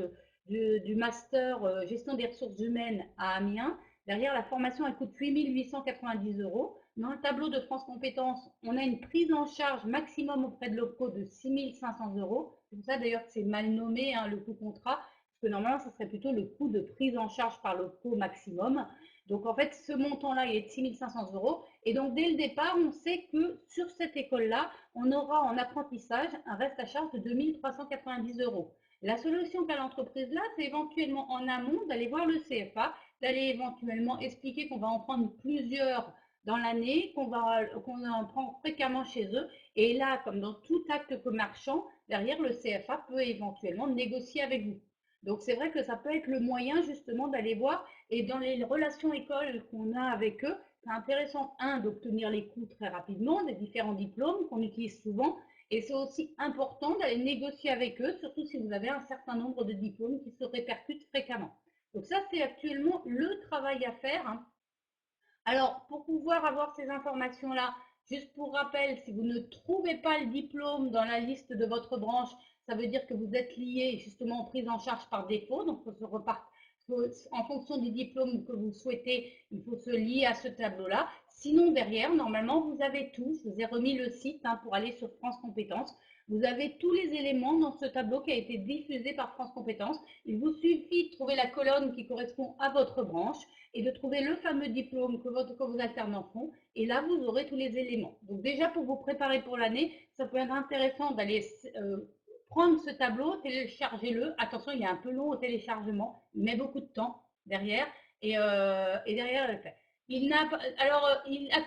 du master gestion des ressources humaines à Amiens. Derrière, la formation, elle coûte 8 890 euros. Dans le tableau de France Compétences, on a une prise en charge maximum auprès de l'OPCO de 6 500 euros. C'est pour ça d'ailleurs que c'est mal nommé, hein, le coût contrat, parce que normalement, ça serait plutôt le coût de prise en charge par l'OPCO maximum. Donc en fait, ce montant-là, il est de 6 500 euros. Et donc dès le départ, on sait que sur cette école-là, on aura en apprentissage un reste à charge de 2 390 euros. La solution qu'a l'entreprise là, c'est éventuellement en amont d'aller voir le CFA, d'aller éventuellement expliquer qu'on va en prendre plusieurs dans l'année, qu'on en prend fréquemment chez eux. Et là, comme dans tout acte commerçant, derrière le CFA peut éventuellement négocier avec vous. Donc c'est vrai que ça peut être le moyen justement d'aller voir et dans les relations écoles qu'on a avec eux, c'est intéressant, d'obtenir les coûts très rapidement des différents diplômes qu'on utilise souvent et c'est aussi important d'aller négocier avec eux, surtout si vous avez un certain nombre de diplômes qui se répercutent fréquemment. Donc ça, c'est actuellement le travail à faire, hein. Alors, pour pouvoir avoir ces informations-là, juste pour rappel, si vous ne trouvez pas le diplôme dans la liste de votre branche, ça veut dire que vous êtes lié justement aux prises en charge par défaut. Donc, en fonction du diplôme que vous souhaitez, il faut se lier à ce tableau-là. Sinon, derrière, normalement, vous avez tout. Je vous ai remis le site pour aller sur France Compétences. Vous avez tous les éléments dans ce tableau qui a été diffusé par France Compétences. Il vous suffit de trouver la colonne qui correspond à votre branche et de trouver le fameux diplôme que vos alternants font. Et là, vous aurez tous les éléments. Donc déjà, pour vous préparer pour l'année, ça peut être intéressant d'aller prendre ce tableau, télécharger-le. Attention, il est un peu long au téléchargement. Il met beaucoup de temps derrière. Et derrière, elle fait. Il a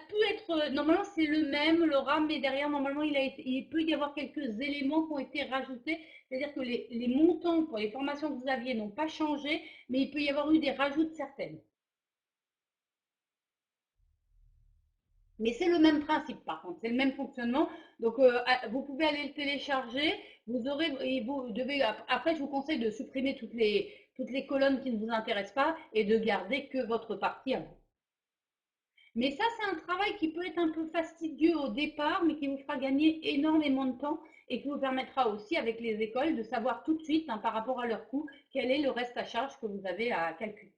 pu être, normalement c'est le même, le RAM, mais derrière, normalement, il peut y avoir quelques éléments qui ont été rajoutés. C'est-à-dire que les montants pour les formations que vous aviez n'ont pas changé, mais il peut y avoir eu des rajouts de certaines. Mais c'est le même principe par contre, c'est le même fonctionnement. Donc vous pouvez aller le télécharger. Vous aurez, et vous devez, après je vous conseille de supprimer toutes les colonnes qui ne vous intéressent pas et de garder que votre partie à vous. Mais ça, c'est un travail qui peut être un peu fastidieux au départ, mais qui vous fera gagner énormément de temps et qui vous permettra aussi avec les écoles de savoir tout de suite, par rapport à leur coût, quel est le reste à charge que vous avez à calculer.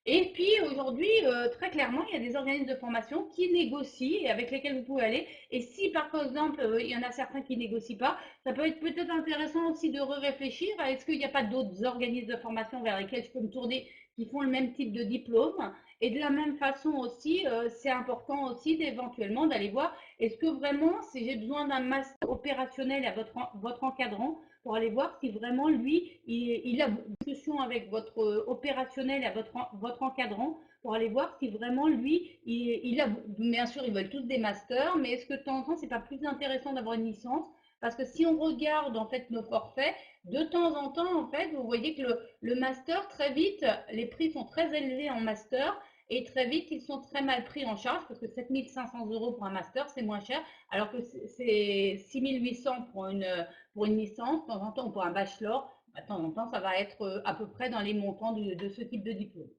Et puis aujourd'hui, très clairement, il y a des organismes de formation qui négocient et avec lesquels vous pouvez aller. Et si par exemple, il y en a certains qui négocient pas, ça peut être peut-être intéressant aussi de réfléchir à est-ce qu'il n'y a pas d'autres organismes de formation vers lesquels je peux me tourner qui font le même type de diplôme. Et de la même façon aussi, c'est important aussi d'éventuellement d'aller voir est-ce que vraiment, si j'ai besoin d'un master opérationnel à votre encadrant, pour aller voir si vraiment lui, il a une discussion avec votre opérationnel et à votre encadrant pour aller voir si vraiment lui, il a, bien sûr, ils veulent tous des masters, mais est-ce que de temps en temps, c'est pas plus intéressant d'avoir une licence? Parce que si on regarde en fait nos forfaits, de temps en temps, en fait, vous voyez que le master, très vite, les prix sont très élevés en master et très vite, ils sont très mal pris en charge parce que 7 500 € pour un master, c'est moins cher, alors que c'est 6 800 pour une licence, de temps en temps, ou pour un bachelor, de temps en temps, ça va être à peu près dans les montants de ce type de diplôme.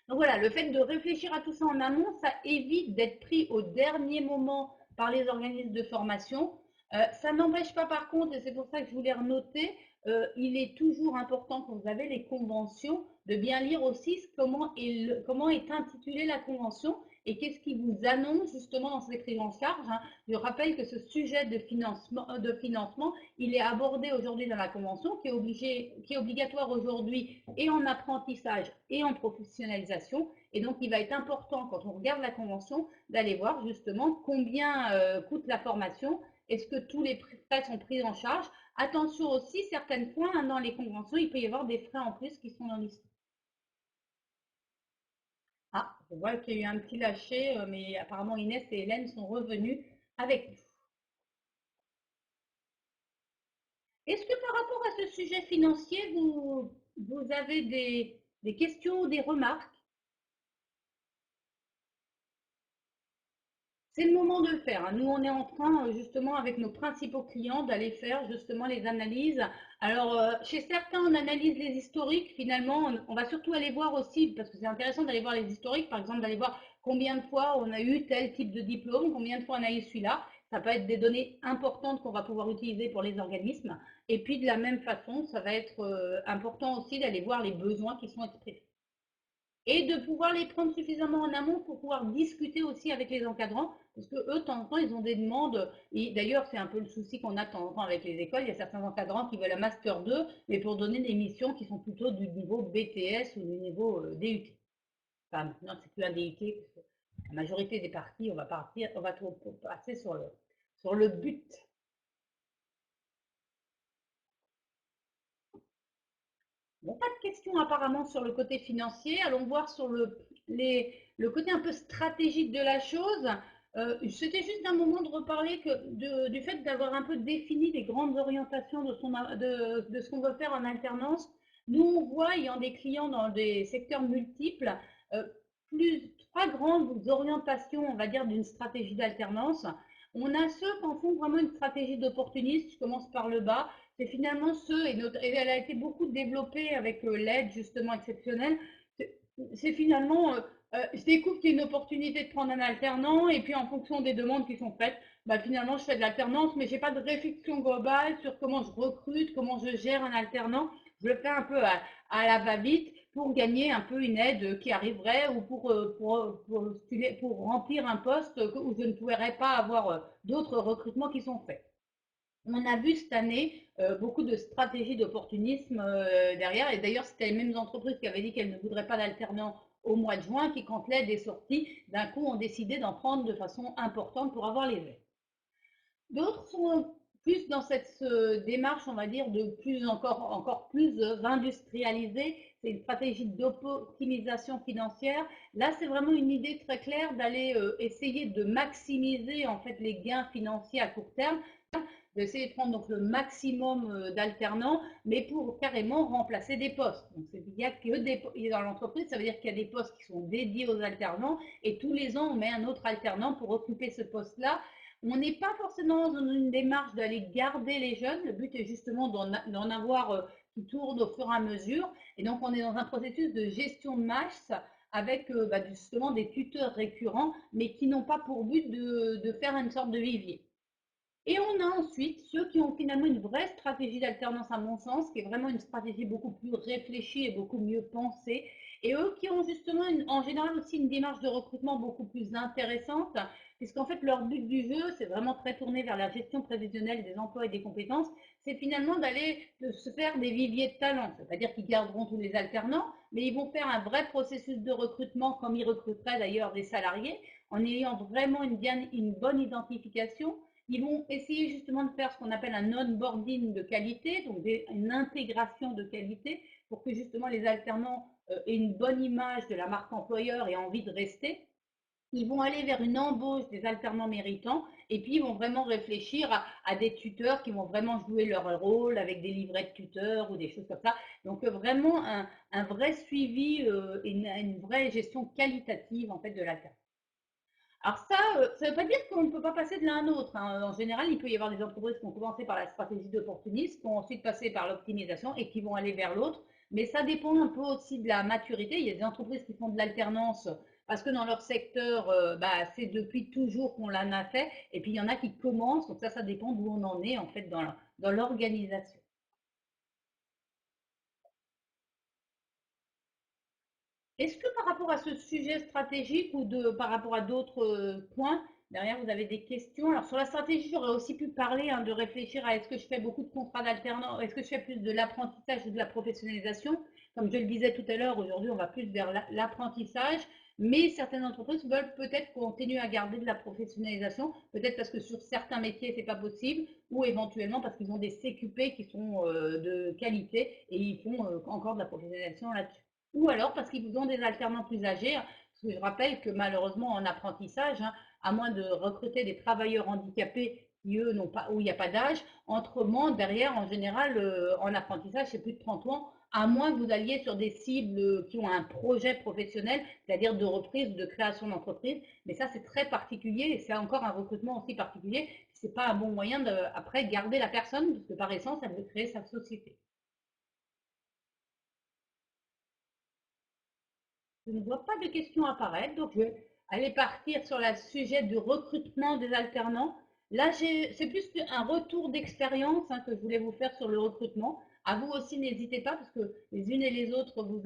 Donc voilà, le fait de réfléchir à tout ça en amont, ça évite d'être pris au dernier moment par les organismes de formation. Ça n'empêche pas par contre, et c'est pour ça que je voulais renoter, il est toujours important quand vous avez les conventions de bien lire aussi comment est intitulée la convention et qu'est-ce qui vous annonce justement dans ces prises en charge, hein. Je rappelle que ce sujet de financement, il est abordé aujourd'hui dans la convention qui est obligatoire aujourd'hui et en apprentissage et en professionnalisation. Et donc, il va être important, quand on regarde la convention, d'aller voir justement combien coûte la formation. Est-ce que tous les frais sont pris en charge? Attention aussi, certaines fois, dans les conventions, il peut y avoir des frais en plus qui sont dans l'histoire. Ah, je vois qu'il y a eu un petit lâcher, mais apparemment Inès et Hélène sont revenues avec nous. Est-ce que par rapport à ce sujet financier, vous avez des questions ou des remarques? C'est le moment de le faire, hein. Nous, on est en train, justement, avec nos principaux clients, d'aller faire justement les analyses. Alors, chez certains, on analyse les historiques. Finalement, on va surtout aller voir aussi, parce que c'est intéressant d'aller voir les historiques, par exemple, d'aller voir combien de fois on a eu tel type de diplôme, combien de fois on a eu celui-là. Ça peut être des données importantes qu'on va pouvoir utiliser pour les organismes. Et puis, de la même façon, ça va être important aussi d'aller voir les besoins qui sont exprimés et de pouvoir les prendre suffisamment en amont pour pouvoir discuter aussi avec les encadrants, parce que eux, de temps en temps, ils ont des demandes, et d'ailleurs, c'est un peu le souci qu'on a de temps en temps avec les écoles, il y a certains encadrants qui veulent un Master 2, mais pour donner des missions qui sont plutôt du niveau BTS ou du niveau DUT. Enfin, maintenant, c'est plus un DUT, parce que la majorité des parties, on va passer sur le but. Bon, pas de questions apparemment sur le côté financier. Allons voir sur le côté un peu stratégique de la chose. C'était juste un moment de reparler du fait d'avoir un peu défini les grandes orientations de ce qu'on veut faire en alternance. Nous, on voit, ayant des clients dans des secteurs multiples, euh, trois grandes orientations, on va dire, d'une stratégie d'alternance. On a ceux qui en font vraiment une stratégie d'opportunisme. Je commence par le bas. C'est finalement et elle a été beaucoup développée avec l'aide justement exceptionnelle. C'est finalement je découvre qu'il y a une opportunité de prendre un alternant et puis en fonction des demandes qui sont faites, bah, finalement je fais de l'alternance, mais j'ai pas de réflexion globale sur comment je recrute, comment je gère un alternant. Je le fais un peu à la va-vite pour gagner un peu une aide qui arriverait ou pour remplir un poste où je ne pourrais pas avoir d'autres recrutements qui sont faits. On a vu cette année beaucoup de stratégies d'opportunisme derrière. Et d'ailleurs, c'était les mêmes entreprises qui avaient dit qu'elles ne voudraient pas d'alternants au mois de juin, qui, quand l'aide est sortie, d'un coup ont décidé d'en prendre de façon importante pour avoir les aides. D'autres sont plus dans cette démarche, on va dire, de encore plus industrialisée. C'est une stratégie d'optimisation financière. Là, c'est vraiment une idée très claire d'aller essayer de maximiser en fait les gains financiers à court terme, d'essayer de prendre donc le maximum d'alternants, mais pour carrément remplacer des postes. Donc, il n'y a que dans l'entreprise, ça veut dire qu'il y a des postes qui sont dédiés aux alternants et tous les ans, on met un autre alternant pour occuper ce poste-là. On n'est pas forcément dans une démarche d'aller garder les jeunes. Le but est justement d'en avoir qui tournent au fur et à mesure. Et donc, on est dans un processus de gestion de masse avec justement des tuteurs récurrents, mais qui n'ont pas pour but de faire une sorte de vivier. Et on a ensuite ceux qui ont finalement une vraie stratégie d'alternance, à mon sens, qui est vraiment une stratégie beaucoup plus réfléchie et beaucoup mieux pensée. Et eux qui ont justement en général aussi une démarche de recrutement beaucoup plus intéressante, puisqu'en fait leur but du jeu, c'est vraiment très tourné vers la gestion prévisionnelle des emplois et des compétences, c'est finalement de se faire des viviers de talents. C'est-à-dire qu'ils garderont tous les alternants, mais ils vont faire un vrai processus de recrutement comme ils recruteraient d'ailleurs des salariés, en ayant vraiment une bonne identification. Ils vont essayer justement de faire ce qu'on appelle un onboarding de qualité, donc une intégration de qualité, pour que justement les alternants aient une bonne image de la marque employeur et envie de rester. Ils vont aller vers une embauche des alternants méritants et puis ils vont vraiment réfléchir à des tuteurs qui vont vraiment jouer leur rôle avec des livrets de tuteurs ou des choses comme ça. Donc vraiment un vrai suivi et une vraie gestion qualitative en fait de l'alternance. Alors ça ne veut pas dire qu'on ne peut pas passer de l'un à l'autre, hein. En général, il peut y avoir des entreprises qui ont commencé par la stratégie d'opportunisme, qui ont ensuite passé par l'optimisation et qui vont aller vers l'autre. Mais ça dépend un peu aussi de la maturité. Il y a des entreprises qui font de l'alternance parce que dans leur secteur, c'est depuis toujours qu'on l'en a fait. Et puis il y en a qui commencent. Donc ça dépend d'où on en est en fait dans l'organisation. Est-ce que par rapport à ce sujet stratégique ou par rapport à d'autres points, derrière vous avez des questions? Alors sur la stratégie, j'aurais aussi pu parler de réfléchir à est-ce que je fais beaucoup de contrats d'alternance, est-ce que je fais plus de l'apprentissage ou de la professionnalisation? Comme je le disais tout à l'heure, aujourd'hui on va plus vers l'apprentissage, mais certaines entreprises veulent peut-être continuer à garder de la professionnalisation, peut-être parce que sur certains métiers c'est pas possible, ou éventuellement parce qu'ils ont des CQP qui sont de qualité et ils font encore de la professionnalisation là-dessus. Ou alors parce qu'ils vous ont des alternants plus âgés. Parce que je rappelle que malheureusement en apprentissage, à moins de recruter des travailleurs handicapés qui eux n'ont pas, où il n'y a pas d'âge, autrement derrière en général en apprentissage c'est plus de 30 ans, à moins que vous alliez sur des cibles qui ont un projet professionnel, c'est-à-dire de reprise, de création d'entreprise. Mais ça c'est très particulier et c'est encore un recrutement aussi particulier. C'est pas un bon moyen de après garder la personne parce que par essence elle veut créer sa société. Je ne vois pas de questions apparaître, donc je vais aller partir sur le sujet du recrutement des alternants. Là, c'est plus un retour d'expérience que je voulais vous faire sur le recrutement. À vous aussi, n'hésitez pas, parce que les unes et les autres, vous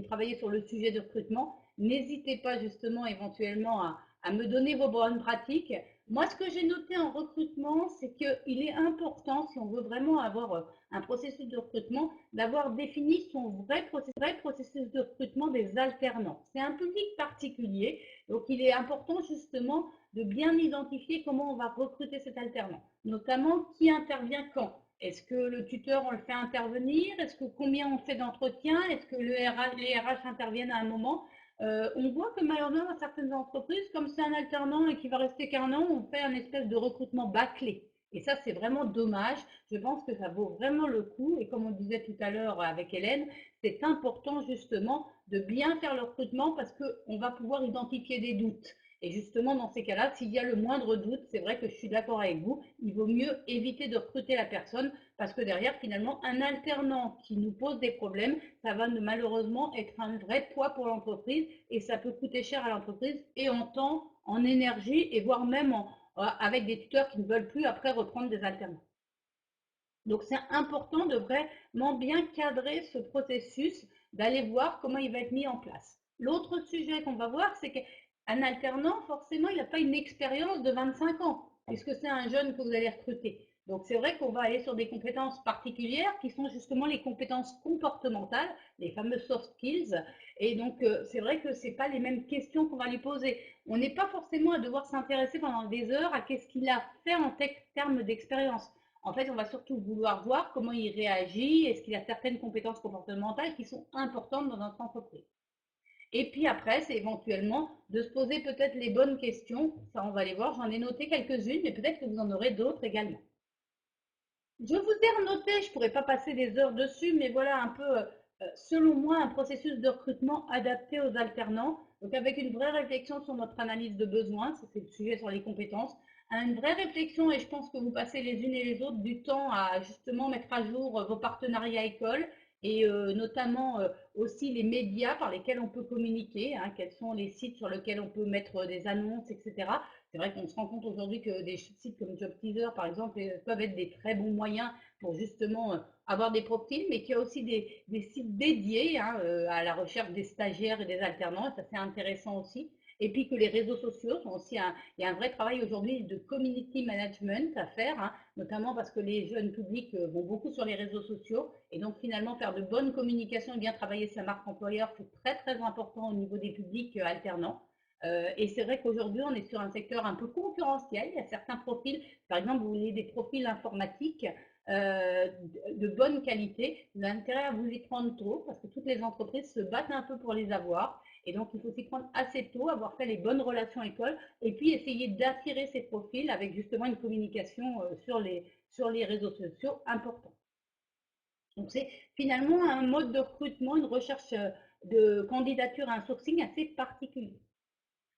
travailler sur le sujet de recrutement. N'hésitez pas justement éventuellement à me donner vos bonnes pratiques. Moi, ce que j'ai noté en recrutement, c'est qu'il est important, si on veut vraiment avoir un processus de recrutement, d'avoir défini son vrai processus de recrutement des alternants. C'est un public particulier, donc il est important justement de bien identifier comment on va recruter cet alternant, notamment qui intervient quand. Est-ce que le tuteur, on le fait intervenir? Est-ce que combien on fait d'entretiens? Est-ce que les RH interviennent à un moment? On voit que malheureusement, dans certaines entreprises, comme c'est un alternant et qui va rester qu'un an, on fait un espèce de recrutement bâclé. Et ça, c'est vraiment dommage. Je pense que ça vaut vraiment le coup. Et comme on disait tout à l'heure avec Hélène, c'est important justement de bien faire le recrutement parce qu'on va pouvoir identifier des doutes. Et justement, dans ces cas-là, s'il y a le moindre doute, c'est vrai que je suis d'accord avec vous, il vaut mieux éviter de recruter la personne parce que derrière, finalement, un alternant qui nous pose des problèmes, ça va malheureusement être un vrai poids pour l'entreprise et ça peut coûter cher à l'entreprise et en temps, en énergie et voire même avec des tuteurs qui ne veulent plus après reprendre des alternants. Donc c'est important de vraiment bien cadrer ce processus, d'aller voir comment il va être mis en place. L'autre sujet qu'on va voir, c'est qu'un alternant, forcément, il n'a pas une expérience de 25 ans, puisque c'est un jeune que vous allez recruter. Donc c'est vrai qu'on va aller sur des compétences particulières qui sont justement les compétences comportementales, les fameuses soft skills. Et donc c'est vrai que ce n'est pas les mêmes questions qu'on va lui poser. On n'est pas forcément à devoir s'intéresser pendant des heures à qu'est-ce qu'il a fait en termes d'expérience. En fait, on va surtout vouloir voir comment il réagit, est-ce qu'il a certaines compétences comportementales qui sont importantes dans notre entreprise. Et puis après, c'est éventuellement de se poser peut-être les bonnes questions. Ça, on va les voir. J'en ai noté quelques-unes, mais peut-être que vous en aurez d'autres également. Je vous ai renoté, je ne pourrais pas passer des heures dessus, mais voilà un peu, selon moi, un processus de recrutement adapté aux alternants. Donc avec une vraie réflexion sur notre analyse de besoins, ça c'est le sujet sur les compétences, une vraie réflexion, et je pense que vous passez les unes et les autres du temps à justement mettre à jour vos partenariats écoles et notamment aussi les médias par lesquels on peut communiquer, hein, quels sont les sites sur lesquels on peut mettre des annonces, etc. C'est vrai qu'on se rend compte aujourd'hui que des sites comme Job Teaser, par exemple, peuvent être des très bons moyens pour justement avoir des profils, mais qu'il y a aussi des sites dédiés hein, à la recherche des stagiaires et des alternants, et ça c'est intéressant aussi. Et puis que les réseaux sociaux sont aussi il y a un vrai travail aujourd'hui de community management à faire, hein, notamment parce que les jeunes publics vont beaucoup sur les réseaux sociaux, et donc finalement faire de bonnes communications et bien travailler sa marque employeur, c'est très très important au niveau des publics alternants. Et c'est vrai qu'aujourd'hui, on est sur un secteur un peu concurrentiel. Il y a certains profils, par exemple, vous voulez des profils informatiques de bonne qualité, vous avez intérêt à vous y prendre tôt parce que toutes les entreprises se battent un peu pour les avoir. Et donc, il faut s'y prendre assez tôt, avoir fait les bonnes relations écoles et puis essayer d'attirer ces profils avec justement une communication sur les réseaux sociaux importants. Donc, c'est finalement un mode de recrutement, une recherche de candidature à un sourcing assez particulier.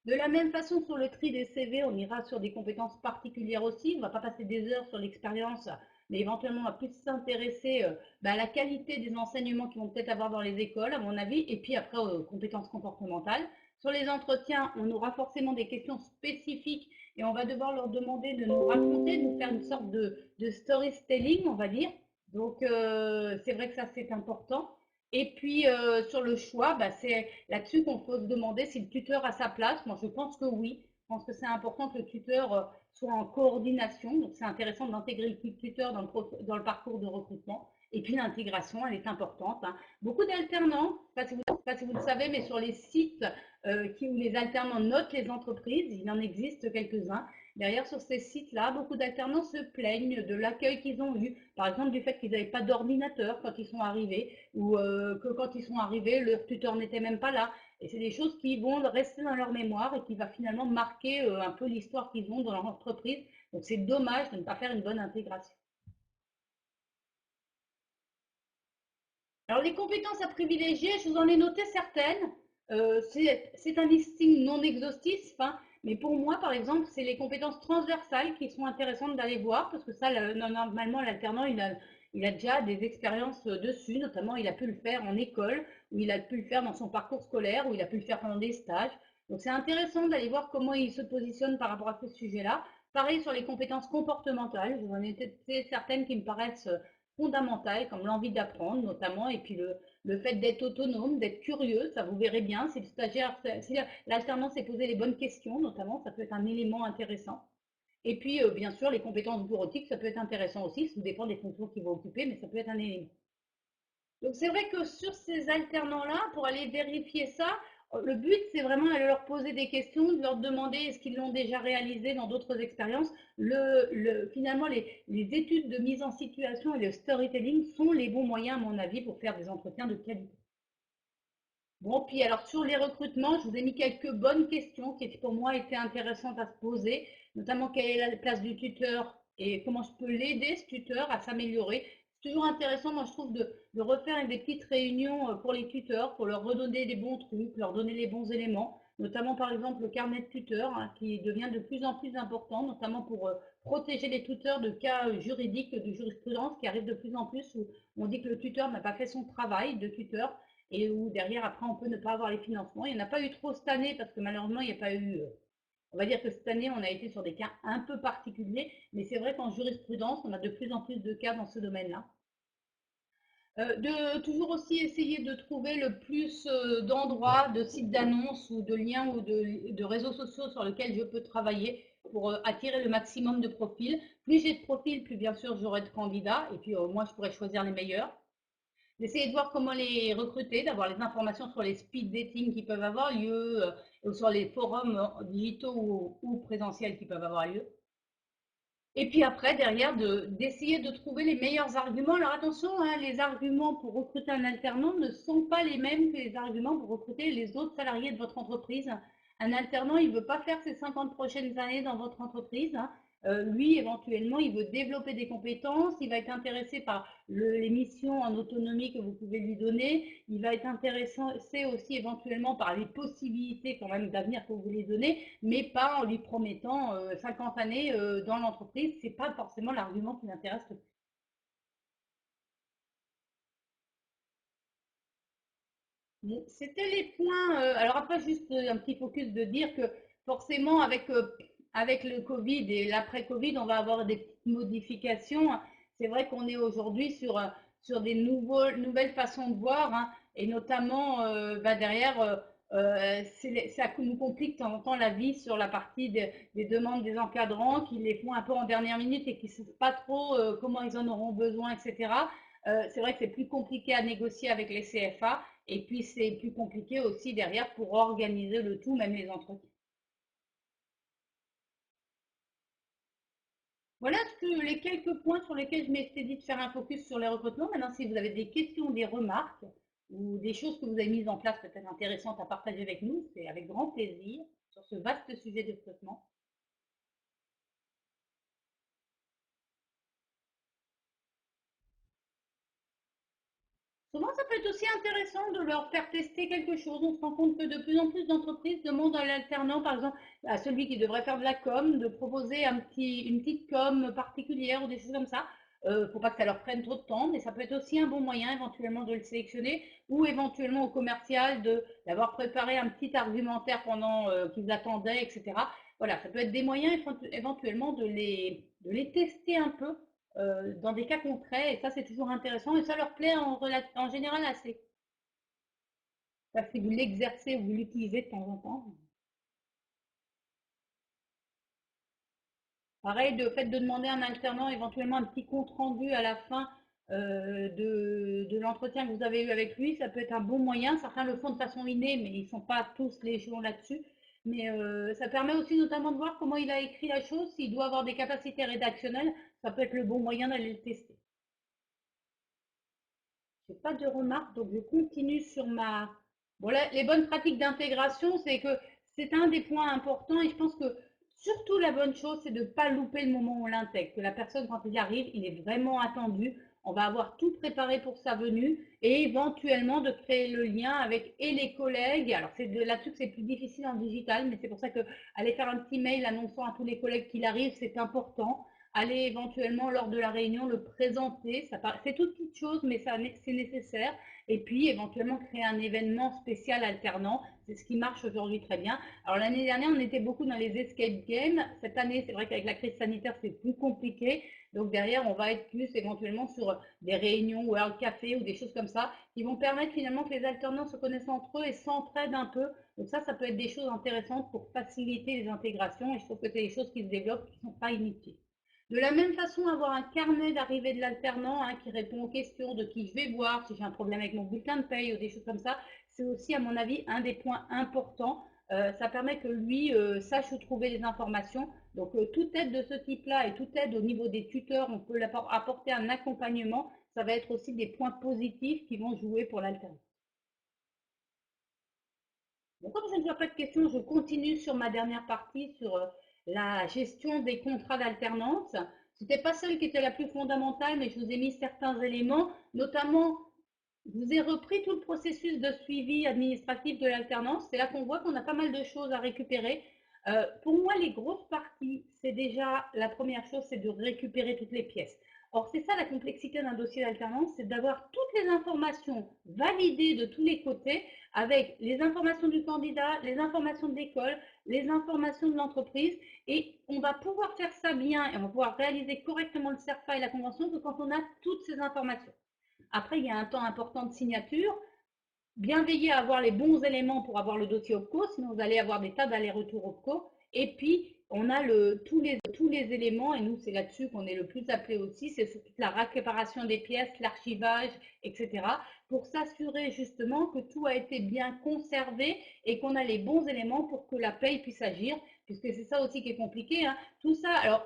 De la même façon, sur le tri des CV, on ira sur des compétences particulières aussi. On ne va pas passer des heures sur l'expérience, mais éventuellement, on va plus s'intéresser à la qualité des enseignements qu'ils vont peut-être avoir dans les écoles, à mon avis, et puis après aux compétences comportementales. Sur les entretiens, on aura forcément des questions spécifiques et on va devoir leur demander de nous raconter, de nous faire une sorte de storytelling, on va dire. Donc, c'est vrai que ça, c'est important. Et puis, sur le choix, c'est là-dessus qu'on peut se demander si le tuteur a sa place. Moi, je pense que oui. Je pense que c'est important que le tuteur soit en coordination. Donc, c'est intéressant d'intégrer le tuteur dans le parcours de recrutement. Et puis, l'intégration, elle est importante, hein. Beaucoup d'alternants, je ne sais pas si vous le savez, mais sur les sites où les alternants notent les entreprises, il en existe quelques-uns. D'ailleurs, sur ces sites-là, beaucoup d'alternants se plaignent de l'accueil qu'ils ont eu. Par exemple, du fait qu'ils n'avaient pas d'ordinateur quand ils sont arrivés ou que quand ils sont arrivés, leur tuteur n'était même pas là. Et c'est des choses qui vont rester dans leur mémoire et qui va finalement marquer un peu l'histoire qu'ils ont dans leur entreprise. Donc c'est dommage de ne pas faire une bonne intégration. Alors les compétences à privilégier, je vous en ai noté certaines. C'est un listing non exhaustif, hein, mais pour moi, par exemple, c'est les compétences transversales qui sont intéressantes d'aller voir, parce que ça, normalement, l'alternant, il a déjà des expériences dessus, notamment il a pu le faire en école, ou il a pu le faire dans son parcours scolaire, ou il a pu le faire pendant des stages. Donc c'est intéressant d'aller voir comment il se positionne par rapport à ce sujet-là. Pareil sur les compétences comportementales, je vous en ai testé certaines qui me paraissent fondamentales, comme l'envie d'apprendre notamment, et puis le fait d'être autonome, d'être curieux, ça vous verrez bien, si le stagiaire, si l'alternance est posé les bonnes questions, notamment, ça peut être un élément intéressant. Et puis, bien sûr, les compétences bureautiques, ça peut être intéressant aussi, ça dépend des fonctions qu'il va occuper, mais ça peut être un élément. Donc c'est vrai que sur ces alternants-là, pour aller vérifier ça, le but c'est vraiment d'aller leur poser des questions, de leur demander est-ce qu'ils l'ont déjà réalisé dans d'autres expériences. Finalement, les études de mise en situation et le storytelling sont les bons moyens, à mon avis, pour faire des entretiens de qualité. Bon, puis alors sur les recrutements, je vous ai mis quelques bonnes questions qui pour moi étaient intéressantes à se poser, notamment quelle est la place du tuteur et comment je peux l'aider, ce tuteur, à s'améliorer. C'est toujours intéressant, moi je trouve, de refaire des petites réunions pour les tuteurs, pour leur redonner des bons trucs, leur donner les bons éléments, notamment par exemple le carnet de tuteur hein, qui devient de plus en plus important, notamment pour protéger les tuteurs de cas juridiques, de jurisprudence qui arrivent de plus en plus où on dit que le tuteur n'a pas fait son travail de tuteur et où derrière, après, on peut ne pas avoir les financements. Il n'y en a pas eu trop cette année parce que malheureusement, il n'y a pas eu. On va dire que cette année, on a été sur des cas un peu particuliers, mais c'est vrai qu'en jurisprudence, on a de plus en plus de cas dans ce domaine-là. De toujours aussi essayer de trouver le plus d'endroits, de sites d'annonces ou de liens ou de réseaux sociaux sur lesquels je peux travailler pour attirer le maximum de profils. Plus j'ai de profils, plus bien sûr j'aurai de candidats et puis moi je pourrai choisir les meilleurs. D'essayer de voir comment les recruter, d'avoir les informations sur les speed dating qui peuvent avoir lieu, ou sur les forums digitaux ou présentiels qui peuvent avoir lieu. Et puis après, derrière, d'essayer de trouver les meilleurs arguments. Alors attention, hein, les arguments pour recruter un alternant ne sont pas les mêmes que les arguments pour recruter les autres salariés de votre entreprise. Un alternant, il ne veut pas faire ses 50 prochaines années dans votre entreprise, hein. Lui, éventuellement, il veut développer des compétences, il va être intéressé par les missions en autonomie que vous pouvez lui donner, il va être intéressé aussi éventuellement par les possibilités quand même d'avenir que vous lui donnez, mais pas en lui promettant 50 années dans l'entreprise. C'est pas forcément l'argument qui l'intéresse le plus. Bon, c'était les points. Alors après, juste un petit focus de dire que forcément, avec le Covid et l'après-Covid, on va avoir des petites modifications. C'est vrai qu'on est aujourd'hui sur des nouvelles façons de voir, hein, et notamment derrière, ça nous complique de temps en temps la vie sur la partie des demandes des encadrants qui les font un peu en dernière minute et qui ne savent pas trop comment ils en auront besoin, etc. C'est vrai que c'est plus compliqué à négocier avec les CFA. Et puis, c'est plus compliqué aussi derrière pour organiser le tout, même les entretiens. Voilà les quelques points sur lesquels je m'étais dit de faire un focus sur les recrutements. Maintenant, si vous avez des questions, des remarques ou des choses que vous avez mises en place peut-être intéressantes à partager avec nous, c'est avec grand plaisir sur ce vaste sujet de recrutement. Souvent, ça peut être aussi intéressant de leur faire tester quelque chose. On se rend compte que de plus en plus d'entreprises demandent à l'alternant, par exemple, à celui qui devrait faire de la com, de proposer une petite com particulière ou des choses comme ça. Faut pas que ça leur prenne trop de temps, mais ça peut être aussi un bon moyen éventuellement de le sélectionner ou éventuellement au commercial d'avoir préparé un petit argumentaire pendant qu'ils attendaient, etc. Voilà, ça peut être des moyens éventuellement de les tester un peu dans des cas concrets, et ça c'est toujours intéressant, et ça leur plaît en général assez. Ça, si vous l'exercez ou vous l'utilisez de temps en temps. Pareil, le fait de demander à un alternant éventuellement un petit compte rendu à la fin de l'entretien que vous avez eu avec lui, ça peut être un bon moyen. Certains le font de façon innée, mais ils ne sont pas tous les jours là-dessus. Mais ça permet aussi notamment de voir comment il a écrit la chose. S'il doit avoir des capacités rédactionnelles, ça peut être le bon moyen d'aller le tester. J'ai pas de remarques, donc je continue sur ma. Bon, les bonnes pratiques d'intégration, c'est que c'est un des points importants et je pense que surtout la bonne chose, c'est de ne pas louper le moment où on l'intègre. Que la personne, quand il y arrive, il est vraiment attendu. On va avoir tout préparé pour sa venue et éventuellement de créer le lien avec et les collègues. Alors, c'est là-dessus que c'est plus difficile en digital, mais c'est pour ça que aller faire un petit mail annonçant à tous les collègues qu'il arrive, c'est important. Aller éventuellement lors de la réunion le présenter, c'est toute petite chose, mais c'est nécessaire. Et puis éventuellement créer un événement spécial alternant, c'est ce qui marche aujourd'hui très bien. Alors l'année dernière, on était beaucoup dans les escape games. Cette année, c'est vrai qu'avec la crise sanitaire, c'est plus compliqué. Donc derrière, on va être plus éventuellement sur des réunions World Café ou des choses comme ça, qui vont permettre finalement que les alternants se connaissent entre eux et s'entraident un peu. Donc ça peut être des choses intéressantes pour faciliter les intégrations. Et je trouve que c'est des choses qui se développent, qui ne sont pas inutiles. De la même façon, avoir un carnet d'arrivée de l'alternant hein, qui répond aux questions de qui je vais voir, si j'ai un problème avec mon bulletin de paye ou des choses comme ça, c'est aussi, à mon avis, un des points importants. Ça permet que lui sache où trouver les informations. Donc, toute aide de ce type-là et toute aide au niveau des tuteurs, on peut apporter un accompagnement. Ça va être aussi des points positifs qui vont jouer pour l'alternant. Bon, comme je ne vois pas de questions, je continue sur ma dernière partie sur la gestion des contrats d'alternance. C'était pas celle qui était la plus fondamentale, mais je vous ai mis certains éléments, notamment je vous ai repris tout le processus de suivi administratif de l'alternance. C'est là qu'on voit qu'on a pas mal de choses à récupérer. Pour moi, les grosses parties, c'est déjà la première chose, c'est de récupérer toutes les pièces. Or, c'est ça la complexité d'un dossier d'alternance, c'est d'avoir toutes les informations validées de tous les côtés, avec les informations du candidat, les informations de l'école, les informations de l'entreprise, et on va pouvoir faire ça bien et on va pouvoir réaliser correctement le CERFA et la convention que quand on a toutes ces informations. Après, il y a un temps important de signature. Bien veiller à avoir les bons éléments pour avoir le dossier OPCO, sinon vous allez avoir des tas d'allers-retours OPCO. Et puis, on a tous les éléments, et nous, c'est là-dessus qu'on est le plus appelé aussi, c'est sur toute la récupération des pièces, l'archivage, etc., pour s'assurer justement que tout a été bien conservé et qu'on a les bons éléments pour que la paye puisse agir, puisque c'est ça aussi qui est compliqué, hein. Tout ça, alors,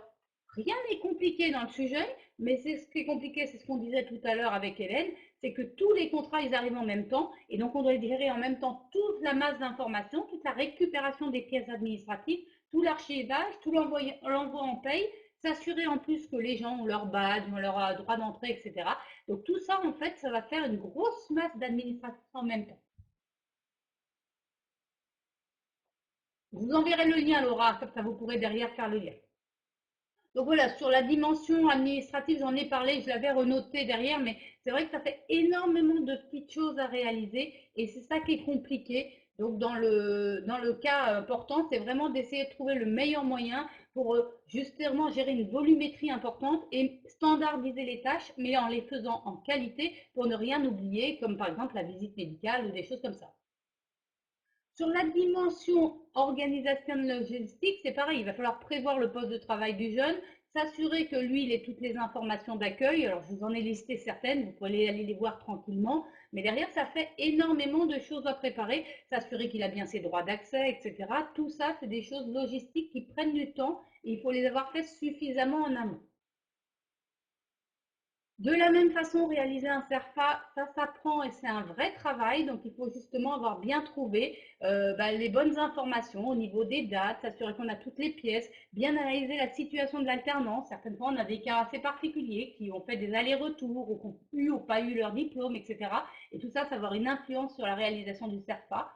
rien n'est compliqué dans le sujet, mais c'est ce qui est compliqué, c'est ce qu'on disait tout à l'heure avec Hélène, c'est que tous les contrats, ils arrivent en même temps, et donc on doit gérer en même temps toute la masse d'informations, toute la récupération des pièces administratives, tout l'archivage, tout l'envoi en paye, s'assurer en plus que les gens ont leur badge, ont leur droit d'entrée, etc. Donc tout ça, en fait, ça va faire une grosse masse d'administration en même temps. Je vous enverrai le lien, Laura, comme ça vous pourrez derrière faire le lien. Donc voilà, sur la dimension administrative, j'en ai parlé, je l'avais renoté derrière, mais c'est vrai que ça fait énormément de petites choses à réaliser et c'est ça qui est compliqué. Donc dans le cas important, c'est vraiment d'essayer de trouver le meilleur moyen pour justement gérer une volumétrie importante et standardiser les tâches, mais en les faisant en qualité pour ne rien oublier, comme par exemple la visite médicale ou des choses comme ça. Sur la dimension organisation logistique, c'est pareil, il va falloir prévoir le poste de travail du jeune, s'assurer que lui, il ait toutes les informations d'accueil. Alors, je vous en ai listé certaines, vous pouvez aller les voir tranquillement, mais derrière, ça fait énormément de choses à préparer, s'assurer qu'il a bien ses droits d'accès, etc. Tout ça, c'est des choses logistiques qui prennent du temps et il faut les avoir faites suffisamment en amont. De la même façon, réaliser un CERFA, ça s'apprend et c'est un vrai travail. Donc, il faut justement avoir bien trouvé les bonnes informations au niveau des dates, s'assurer qu'on a toutes les pièces, bien analyser la situation de l'alternance. Certaines fois, on a des cas assez particuliers qui ont fait des allers-retours ou qui ont eu ou pas eu leur diplôme, etc. Et tout ça, ça va avoir une influence sur la réalisation du CERFA.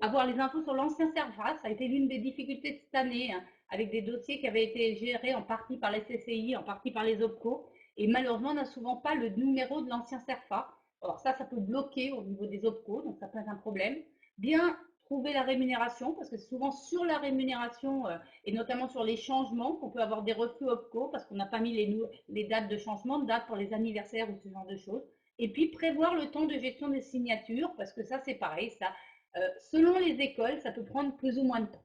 Avoir les infos sur l'ancien CERFA, ça a été l'une des difficultés de cette année, hein, avec des dossiers qui avaient été gérés en partie par les CCI, en partie par les OPCO. Et malheureusement, on n'a souvent pas le numéro de l'ancien CERFA. Alors ça peut bloquer au niveau des OPCO, donc ça peut être un problème. Bien trouver la rémunération, parce que c'est souvent sur la rémunération et notamment sur les changements qu'on peut avoir des refus OPCO, parce qu'on n'a pas mis les dates de changement, de dates pour les anniversaires ou ce genre de choses. Et puis prévoir le temps de gestion des signatures, parce que ça c'est pareil, ça, selon les écoles, ça peut prendre plus ou moins de temps.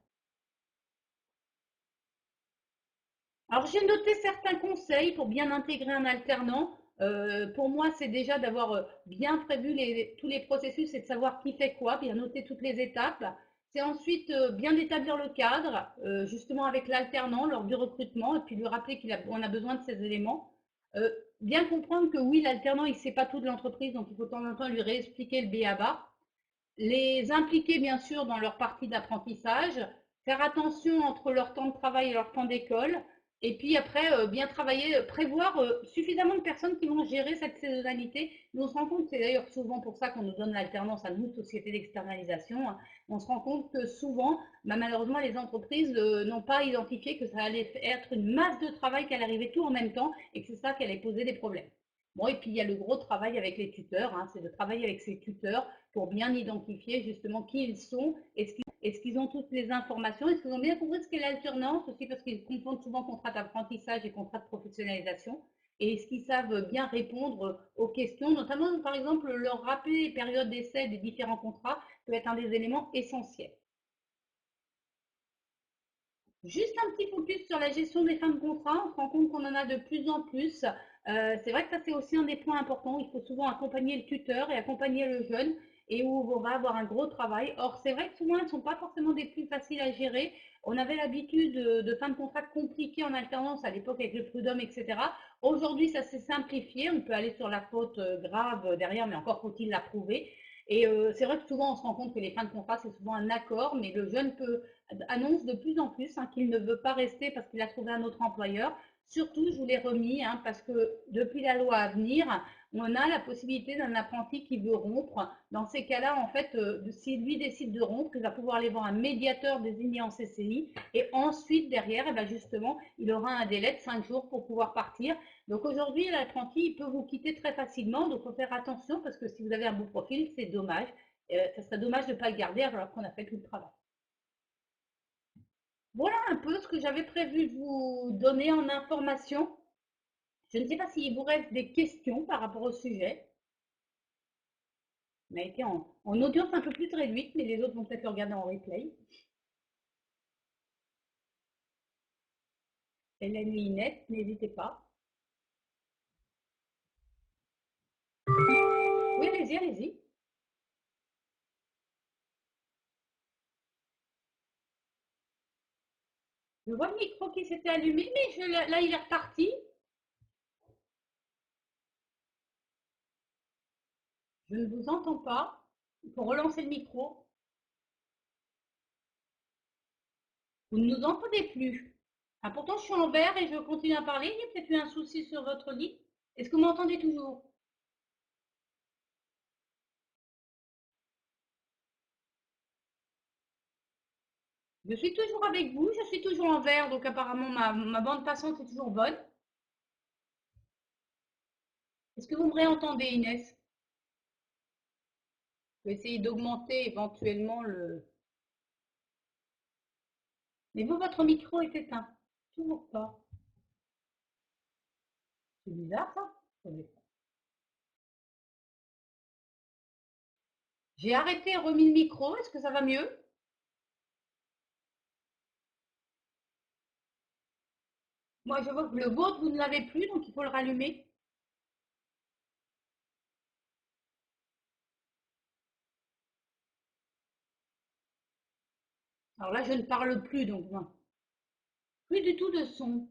Alors, j'ai noté certains conseils pour bien intégrer un alternant. Pour moi, c'est déjà d'avoir bien prévu tous les processus et de savoir qui fait quoi, bien noter toutes les étapes. C'est ensuite bien d'établir le cadre, justement avec l'alternant lors du recrutement, et puis lui rappeler qu'on a besoin de ces éléments. Euh, Bien comprendre que oui, l'alternant, il ne sait pas tout de l'entreprise, donc il faut de temps en temps lui réexpliquer le b.a.-ba. Les impliquer bien sûr dans leur partie d'apprentissage, faire attention entre leur temps de travail et leur temps d'école, et puis après bien travailler, prévoir suffisamment de personnes qui vont gérer cette saisonnalité. Nous on se rend compte, c'est d'ailleurs souvent pour ça qu'on nous donne l'alternance à nous, société d'externalisation, hein. On se rend compte que souvent, malheureusement, les entreprises n'ont pas identifié que ça allait être une masse de travail, qu'elle arrivait tout en même temps, et que c'est ça qui allait poser des problèmes. Bon, et puis il y a le gros travail avec les tuteurs, hein, c'est de travailler avec ces tuteurs pour bien identifier justement qui ils sont, est-ce qu'ils ont toutes les informations, est-ce qu'ils ont bien compris ce qu'est l'alternance aussi, parce qu'ils confondent souvent contrat d'apprentissage et contrat de professionnalisation, et est-ce qu'ils savent bien répondre aux questions, notamment par exemple leur rappeler les périodes d'essai des différents contrats peut être un des éléments essentiels. Juste un petit focus sur la gestion des fins de contrat. On se rend compte qu'on en a de plus en plus. C'est vrai que ça, c'est aussi un des points importants. Il faut souvent accompagner le tuteur et accompagner le jeune et où on va avoir un gros travail. Or, c'est vrai que souvent, elles ne sont pas forcément des plus faciles à gérer. On avait l'habitude de fins de contrat compliquées en alternance à l'époque avec le prud'homme, etc. Aujourd'hui, ça s'est simplifié. On peut aller sur la faute grave derrière, mais encore faut-il la prouver. Et c'est vrai que souvent, on se rend compte que les fins de contrat, c'est souvent un accord, mais le jeune annonce de plus en plus hein, qu'il ne veut pas rester parce qu'il a trouvé un autre employeur. Surtout, je vous l'ai remis, hein, parce que depuis la loi à venir, on a la possibilité d'un apprenti qui veut rompre. Dans ces cas-là, en fait, si lui décide de rompre, il va pouvoir aller voir un médiateur désigné en CCI. Et ensuite, derrière, eh ben justement, il aura un délai de 5 jours pour pouvoir partir. Donc aujourd'hui, l'apprenti, il peut vous quitter très facilement. Donc il faut faire attention parce que si vous avez un beau profil, c'est dommage. Ça serait dommage de ne pas le garder alors qu'on a fait tout le travail. Voilà un peu ce que j'avais prévu de vous donner en information. Je ne sais pas s'il vous reste des questions par rapport au sujet. On a été en audience un peu plus réduite, mais les autres vont peut-être le regarder en replay. Hélène et Inès, n'hésitez pas. Oui, allez-y, allez-y. Je vois le micro qui s'était allumé, mais là, il est reparti. Je ne vous entends pas. Il faut relancer le micro. Vous ne nous entendez plus. Ah, pourtant, je suis en vert et je continue à parler. Il y a peut-être eu un souci sur votre ligne. Est-ce que vous m'entendez toujours? Je suis toujours avec vous. Je suis toujours en vert. Donc, apparemment, ma bande passante est toujours bonne. Est-ce que vous me réentendez, Inès? Je vais essayer d'augmenter éventuellement le... Mais vous, votre micro est éteint. Toujours pas. C'est bizarre, ça. Attendez. J'ai arrêté et remis le micro. Est-ce que ça va mieux? Moi, je vois que le vôtre, vous ne l'avez plus, donc il faut le rallumer. Alors là, je ne parle plus, donc non. Plus du tout de son.